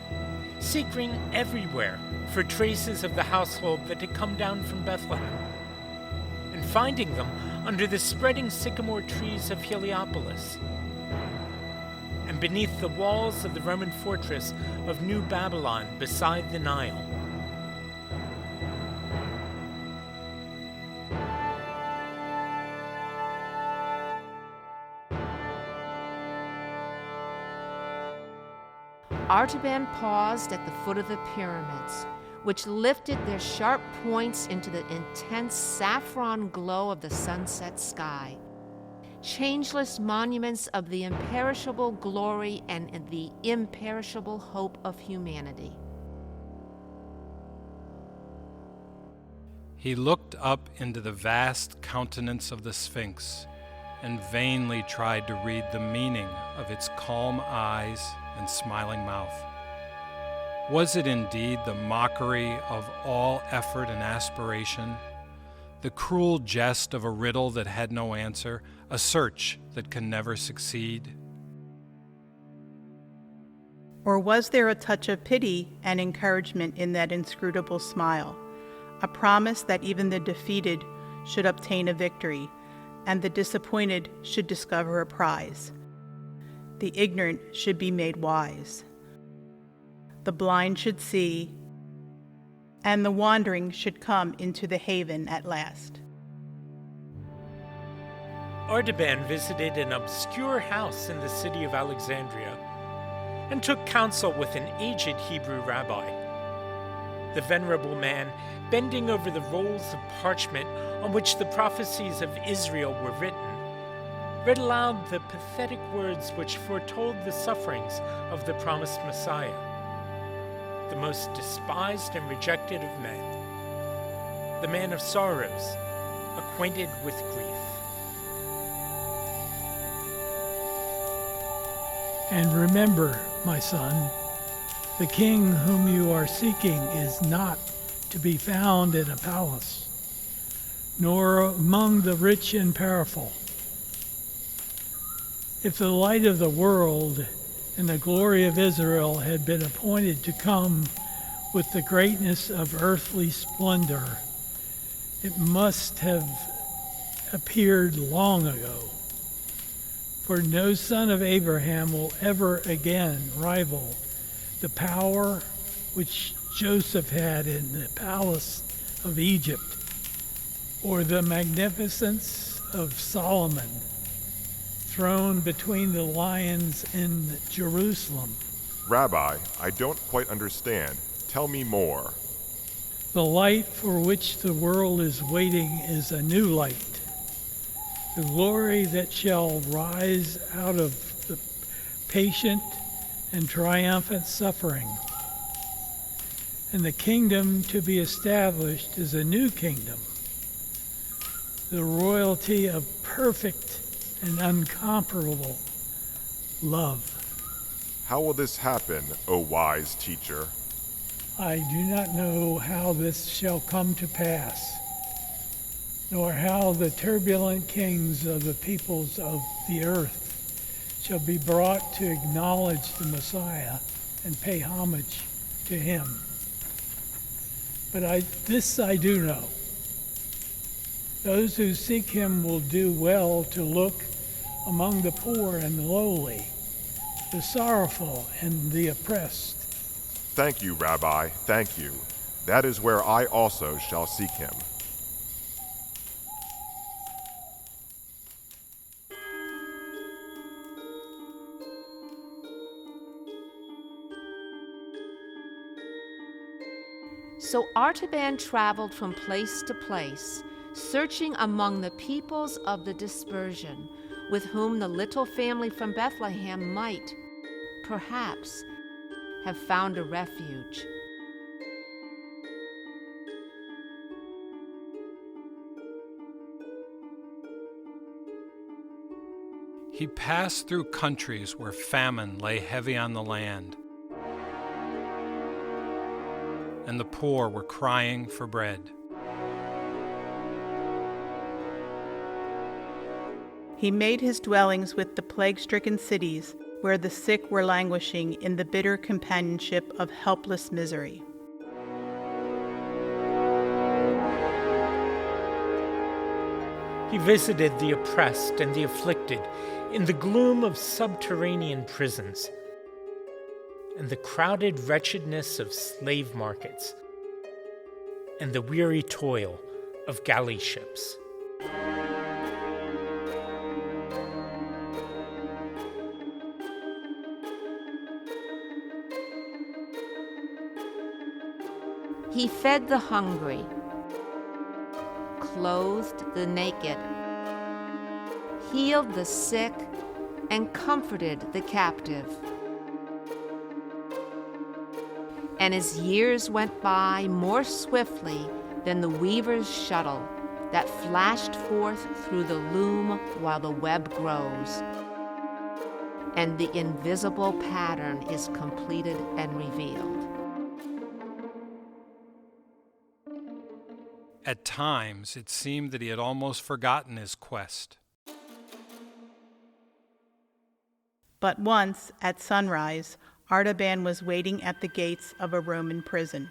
seeking everywhere for traces of the household that had come down from Bethlehem, and finding them under the spreading sycamore trees of Heliopolis, and beneath the walls of the Roman fortress of New Babylon beside the Nile. Artaban paused at the foot of the pyramids, which lifted their sharp points into the intense saffron glow of the sunset sky. Changeless monuments of the imperishable glory and the imperishable hope of humanity. He looked up into the vast countenance of the Sphinx and vainly tried to read the meaning of its calm eyes and smiling mouth. Was it indeed the mockery of all effort and aspiration? The cruel jest of a riddle that had no answer, a search that can never succeed? Or was there a touch of pity and encouragement in that inscrutable smile, a promise that even the defeated should obtain a victory, and the disappointed should discover a prize? The ignorant should be made wise. The blind should see, and the wandering should come into the haven at last. Artaban visited an obscure house in the city of Alexandria and took counsel with an aged Hebrew rabbi. The venerable man, bending over the rolls of parchment on which the prophecies of Israel were written, read aloud the pathetic words which foretold the sufferings of the promised Messiah, the most despised and rejected of men, the man of sorrows, acquainted with grief. And remember, my son, the king whom you are seeking is not to be found in a palace, nor among the rich and powerful. If the light of the world and the glory of Israel had been appointed to come with the greatness of earthly splendor, it must have appeared long ago. For no son of Abraham will ever again rival the power which Joseph had in the palace of Egypt, or the magnificence of Solomon, thrown between the lions in Jerusalem. Rabbi, I don't quite understand. Tell me more. The light for which the world is waiting is a new light. The glory that shall rise out of the patient and triumphant suffering. And the kingdom to be established is a new kingdom, the royalty of perfect and incomparable love. How will this happen, O wise teacher? I do not know how this shall come to pass, nor how the turbulent kings of the peoples of the earth shall be brought to acknowledge the Messiah and pay homage to him. But this I do know. Those who seek him will do well to look among the poor and the lowly, the sorrowful and the oppressed. Thank you, Rabbi, thank you. That is where I also shall seek him. So Artaban traveled from place to place, searching among the peoples of the dispersion, with whom the little family from Bethlehem might, perhaps, have found a refuge. He passed through countries where famine lay heavy on the land, and the poor were crying for bread. He made his dwellings with the plague-stricken cities, where the sick were languishing in the bitter companionship of helpless misery. He visited the oppressed and the afflicted in the gloom of subterranean prisons and the crowded wretchedness of slave markets and the weary toil of galley ships. He fed the hungry, clothed the naked, healed the sick, and comforted the captive. And his years went by more swiftly than the weaver's shuttle that flashed forth through the loom while the web grows, and the invisible pattern is completed and revealed. At times, it seemed that he had almost forgotten his quest. But once, at sunrise, Artaban was waiting at the gates of a Roman prison.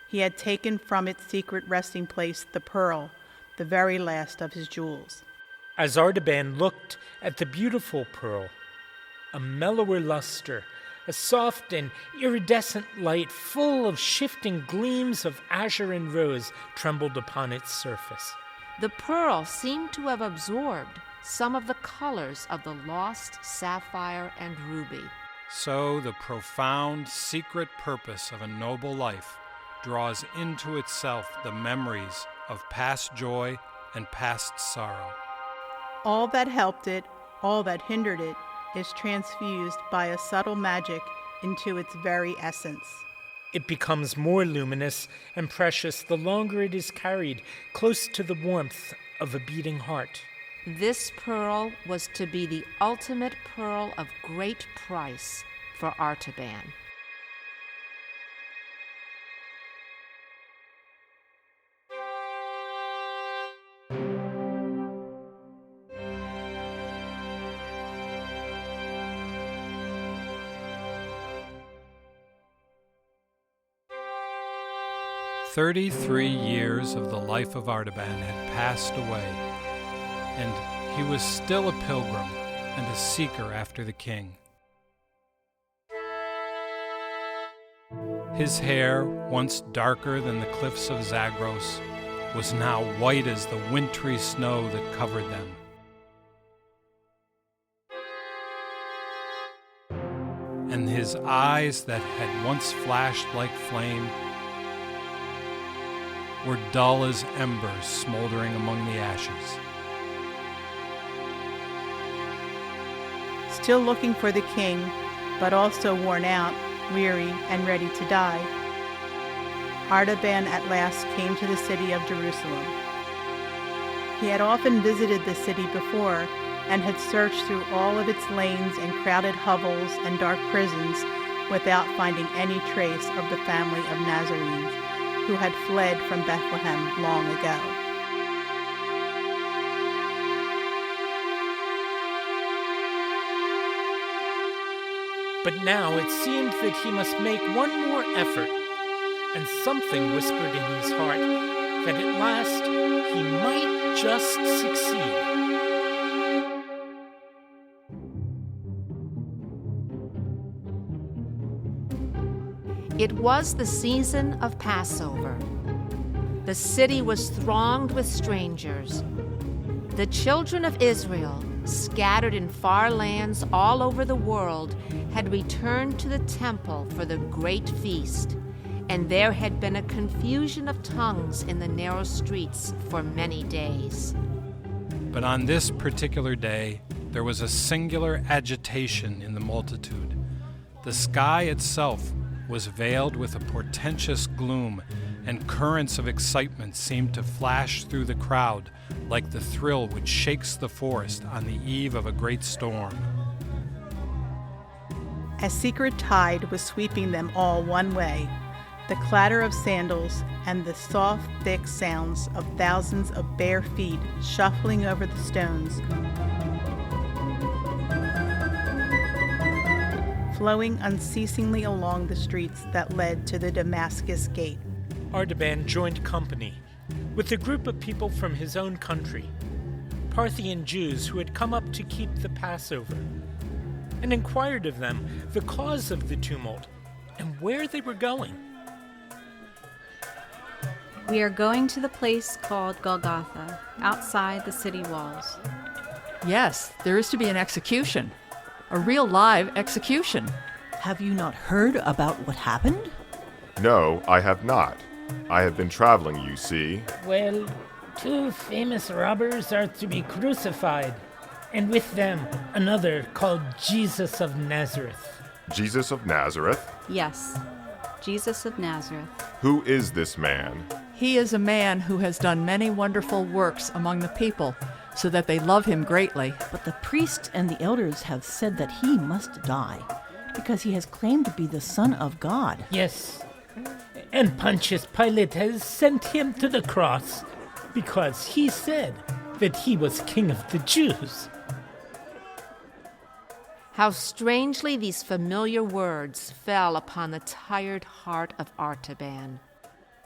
He had taken from its secret resting place the pearl, the very last of his jewels. As Artaban looked at the beautiful pearl, a mellower luster, a soft and iridescent light full of shifting gleams of azure and rose trembled upon its surface. The pearl seemed to have absorbed some of the colors of the lost sapphire and ruby. So the profound, secret purpose of a noble life draws into itself the memories of past joy and past sorrow. All that helped it, all that hindered it, is transfused by a subtle magic into its very essence. It becomes more luminous and precious the longer it is carried close to the warmth of a beating heart. This pearl was to be the ultimate pearl of great price for Artaban. "33 years of the life of Artaban had passed away, and he was still a pilgrim and a seeker after the king. His hair, once darker than the cliffs of Zagros, was now white as the wintry snow that covered them. And his eyes that had once flashed like flame were dull as embers smoldering among the ashes. Still looking for the king, but also worn out, weary, and ready to die, Artaban at last came to the city of Jerusalem. He had often visited the city before and had searched through all of its lanes and crowded hovels and dark prisons without finding any trace of the family of Nazarenes who had fled from Bethlehem long ago. But now it seemed that he must make one more effort, and something whispered in his heart that at last he might just succeed. It was the season of Passover. The city was thronged with strangers. The children of Israel, scattered in far lands all over the world, had returned to the temple for the great feast, and there had been a confusion of tongues in the narrow streets for many days. But on this particular day, there was a singular agitation in the multitude. The sky itself was veiled with a portentous gloom, and currents of excitement seemed to flash through the crowd like the thrill which shakes the forest on the eve of a great storm. A secret tide was sweeping them all one way, the clatter of sandals and the soft, thick sounds of thousands of bare feet shuffling over the stones, flowing unceasingly along the streets that led to the Damascus Gate. Artaban joined company with a group of people from his own country, Parthian Jews who had come up to keep the Passover, and inquired of them the cause of the tumult and where they were going. We are going to the place called Golgotha, outside the city walls. Yes, there is to be an execution. A real live execution. Have you not heard about what happened? No, I have not. I have been traveling, you see. Well, 2 famous robbers are to be crucified, and with them another called Jesus of Nazareth. Jesus of Nazareth? Yes, Jesus of Nazareth. Who is this man? He is a man who has done many wonderful works among the people, so that they love him greatly. But the priests and the elders have said that he must die, because he has claimed to be the Son of God. Yes, and Pontius Pilate has sent him to the cross, because he said that he was king of the Jews. How strangely these familiar words fell upon the tired heart of Artaban.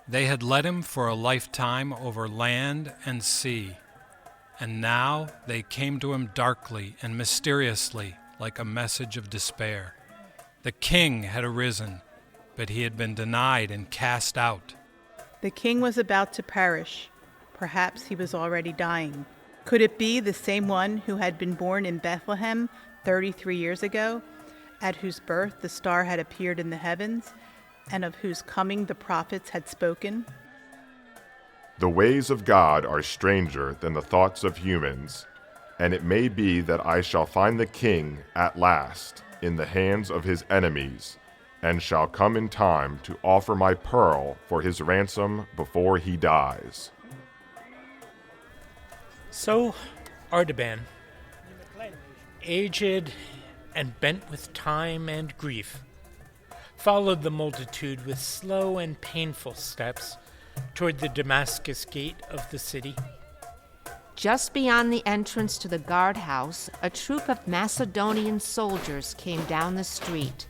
They had led him for a lifetime over land and sea, and now they came to him darkly and mysteriously like a message of despair. The king had arisen, but he had been denied and cast out. The king was about to perish. Perhaps he was already dying. Could it be the same one who had been born in Bethlehem 33 years ago, at whose birth the star had appeared in the heavens, and of whose coming the prophets had spoken? The ways of God are stranger than the thoughts of humans, and it may be that I shall find the king at last in the hands of his enemies, and shall come in time to offer my pearl for his ransom before he dies. So Artaban, aged and bent with time and grief, followed the multitude with slow and painful steps toward the Damascus gate of the city. Just beyond the entrance to the guardhouse, a troop of Macedonian soldiers came down the street,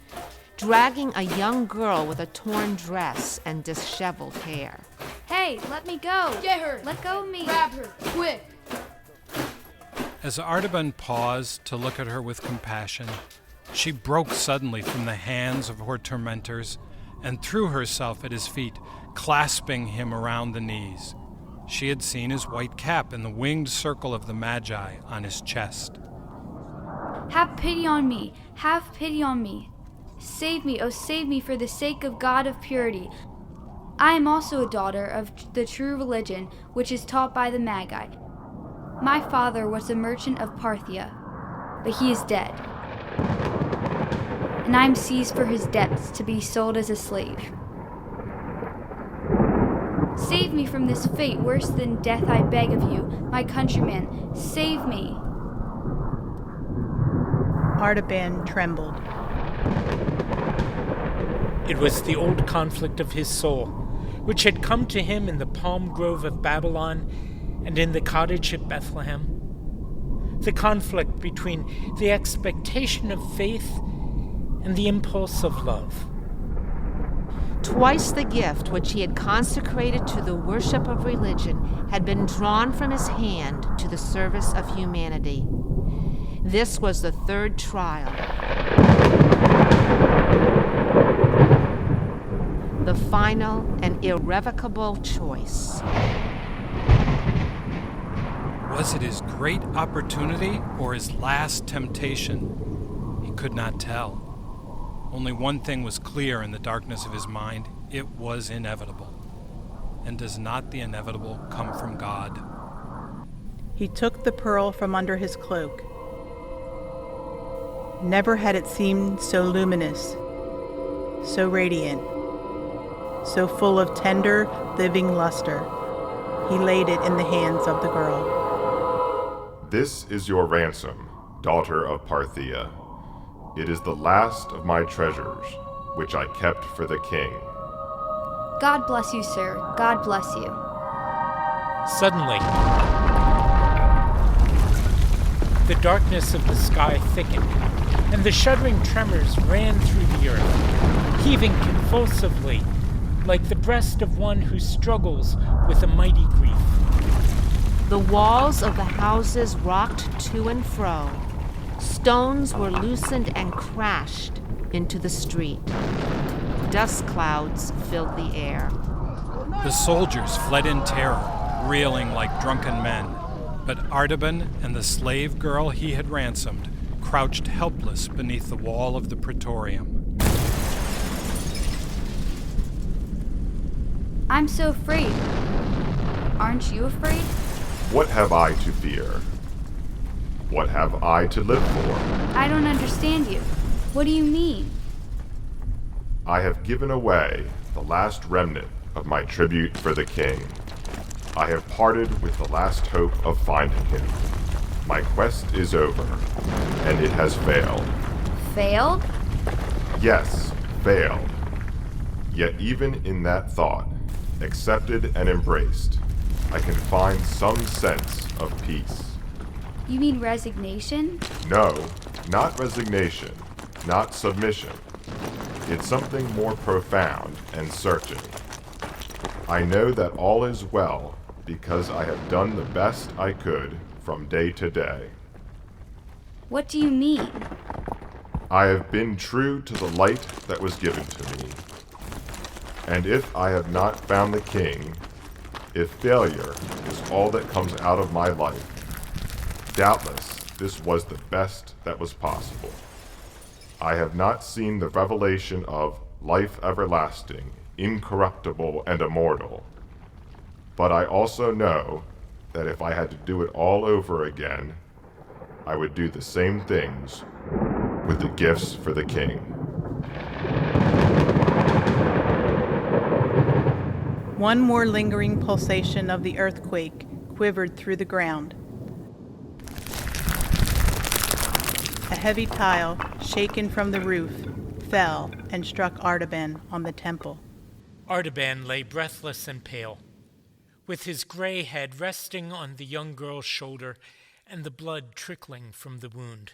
dragging a young girl with a torn dress and disheveled hair. Hey, let me go! Get her! Let go of me! Grab her, quick! As Artaban paused to look at her with compassion, she broke suddenly from the hands of her tormentors and threw herself at his feet, clasping him around the knees. She had seen his white cap and the winged circle of the Magi on his chest. Have pity on me! Have pity on me! Save me, oh save me for the sake of God of purity. I am also a daughter of the true religion, which is taught by the Magi. My father was a merchant of Parthia, but he is dead. And I am seized for his debts to be sold as a slave. Save me from this fate worse than death, I beg of you, my countrymen. Save me. Artaban trembled. It was the old conflict of his soul, which had come to him in the palm grove of Babylon and in the cottage at Bethlehem. The conflict between the expectation of faith and the impulse of love. Twice the gift which he had consecrated to the worship of religion had been drawn from his hand to the service of humanity. This was the third trial. The final and irrevocable choice. Was it his great opportunity or his last temptation? He could not tell. Only one thing was clear in the darkness of his mind. It was inevitable. And does not the inevitable come from God? He took the pearl from under his cloak. Never had it seemed so luminous, so radiant, so full of tender, living luster. He laid it in the hands of the girl. This is your ransom, daughter of Parthia. It is the last of my treasures, which I kept for the king. God bless you, sir. God bless you. Suddenly, the darkness of the sky thickened, and the shuddering tremors ran through the earth, heaving convulsively like the breast of one who struggles with a mighty grief. The walls of the houses rocked to and fro. Stones were loosened and crashed into the street. Dust clouds filled the air. The soldiers fled in terror, reeling like drunken men. But Artaban and the slave girl he had ransomed crouched helpless beneath the wall of the praetorium. I'm so afraid. Aren't you afraid? What have I to fear? What have I to live for? I don't understand you. What do you mean? I have given away the last remnant of my tribute for the king. I have parted with the last hope of finding him. My quest is over, and it has failed. Failed? Yes, failed. Yet even in that thought, accepted and embraced, I can find some sense of peace. You mean resignation? No, not resignation, not submission. It's something more profound and certain. I know that all is well because I have done the best I could from day to day. What do you mean? I have been true to the light that was given to me. And if I have not found the king, if failure is all that comes out of my life, doubtless this was the best that was possible. I have not seen the revelation of life everlasting, incorruptible, and immortal. But I also know that if I had to do it all over again, I would do the same things with the gifts for the king. One more lingering pulsation of the earthquake quivered through the ground. heavy tile, shaken from the roof, fell and struck Artaban on the temple. Artaban lay breathless and pale, with his gray head resting on the young girl's shoulder and the blood trickling from the wound.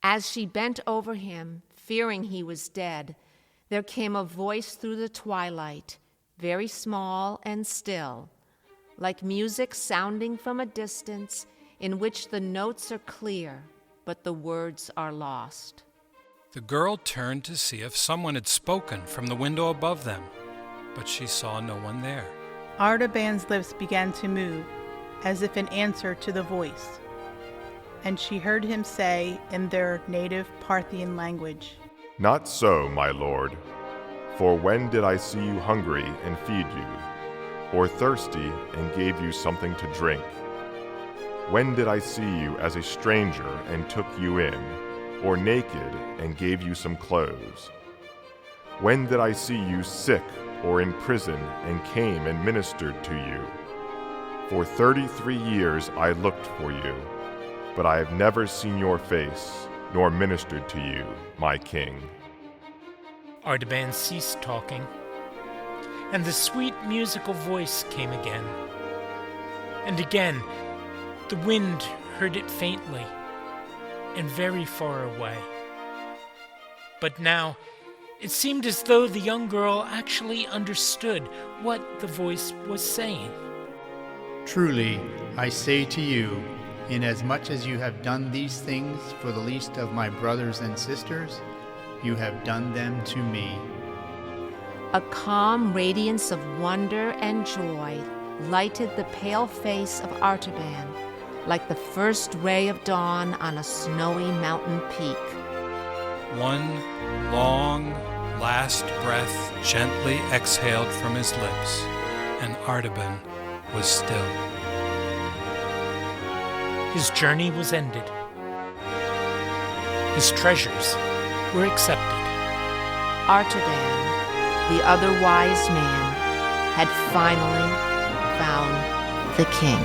As she bent over him, fearing he was dead, there came a voice through the twilight, very small and still, like music sounding from a distance in which the notes are clear, but the words are lost. The girl turned to see if someone had spoken from the window above them, but she saw no one there. Artaban's lips began to move, as if in answer to the voice, and she heard him say in their native Parthian language, "Not so, my lord. For when did I see you hungry and feed you, or thirsty and gave you something to drink? When did I see you as a stranger and took you in, or naked and gave you some clothes? When did I see you sick or in prison and came and ministered to you? For 33 years I looked for you, but I have never seen your face, nor ministered to you, my king." Artaban ceased talking, and the sweet musical voice came again. And again, the wind heard it faintly and very far away. But now, it seemed as though the young girl actually understood what the voice was saying. "Truly, I say to you, inasmuch as you have done these things for the least of my brothers and sisters, you have done them to me." A calm radiance of wonder and joy lighted the pale face of Artaban, like the first ray of dawn on a snowy mountain peak. One long, last breath gently exhaled from his lips, and Artaban was still. His journey was ended. His treasures were accepted. Artaban, the other wise man, had finally found the king.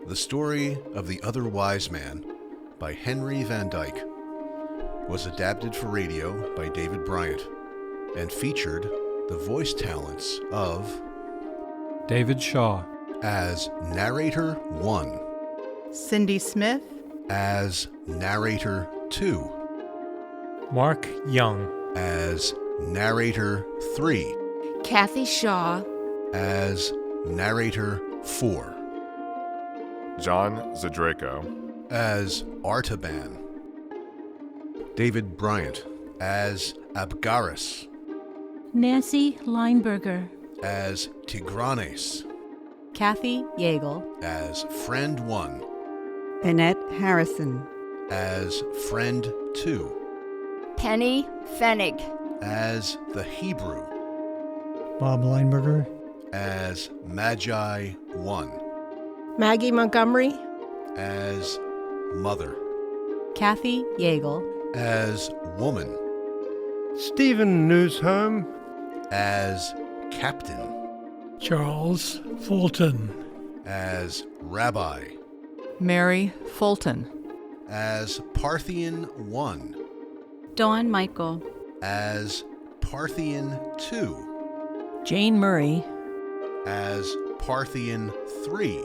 The Story of the Other Wise Man by Henry van Dyke was adapted for radio by David Bryant and featured the voice talents of David Shaw as Narrator 1, Cindy Smith as Narrator 2, Mark Young as Narrator 3, Kathy Shaw as Narrator 4, John Zadraco as Artaban, David Bryant as Abgaris, Nancy Lineberger as Tigranes, Kathy Yeagle as Friend 1, Annette Harrison as Friend 2, Penny Fennig as the Hebrew, Bob Lineberger as Magi 1, Maggie Montgomery as Mother, Kathy Yeagle as Woman, Stephen Newsham as Captain, Charles Fulton as Rabbi, Mary Fulton, as Parthian 1, Dawn Michael, as Parthian 2, Jane Murray, as Parthian 3,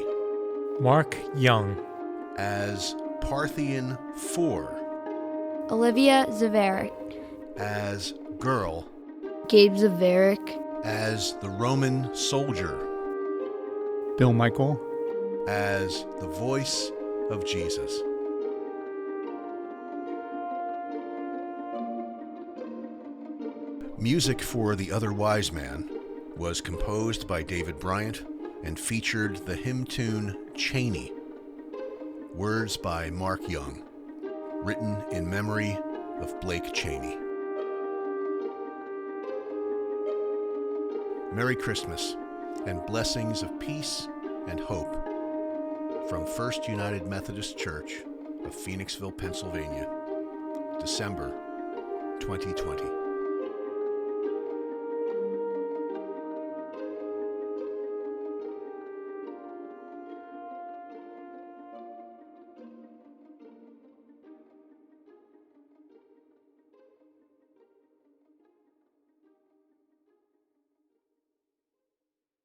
Mark Young as Parthian 4, Olivia Zavarik, as Girl, Gabe Zavarik, as the Roman soldier, Bill Michael, as the voice of Jesus. Music for The Other Wise Man was composed by David Bryant and featured the hymn tune Cheney. Words by Mark Young. Written in memory of Blake Cheney. Merry Christmas and blessings of peace and hope from First United Methodist Church of Phoenixville, Pennsylvania, December 2020.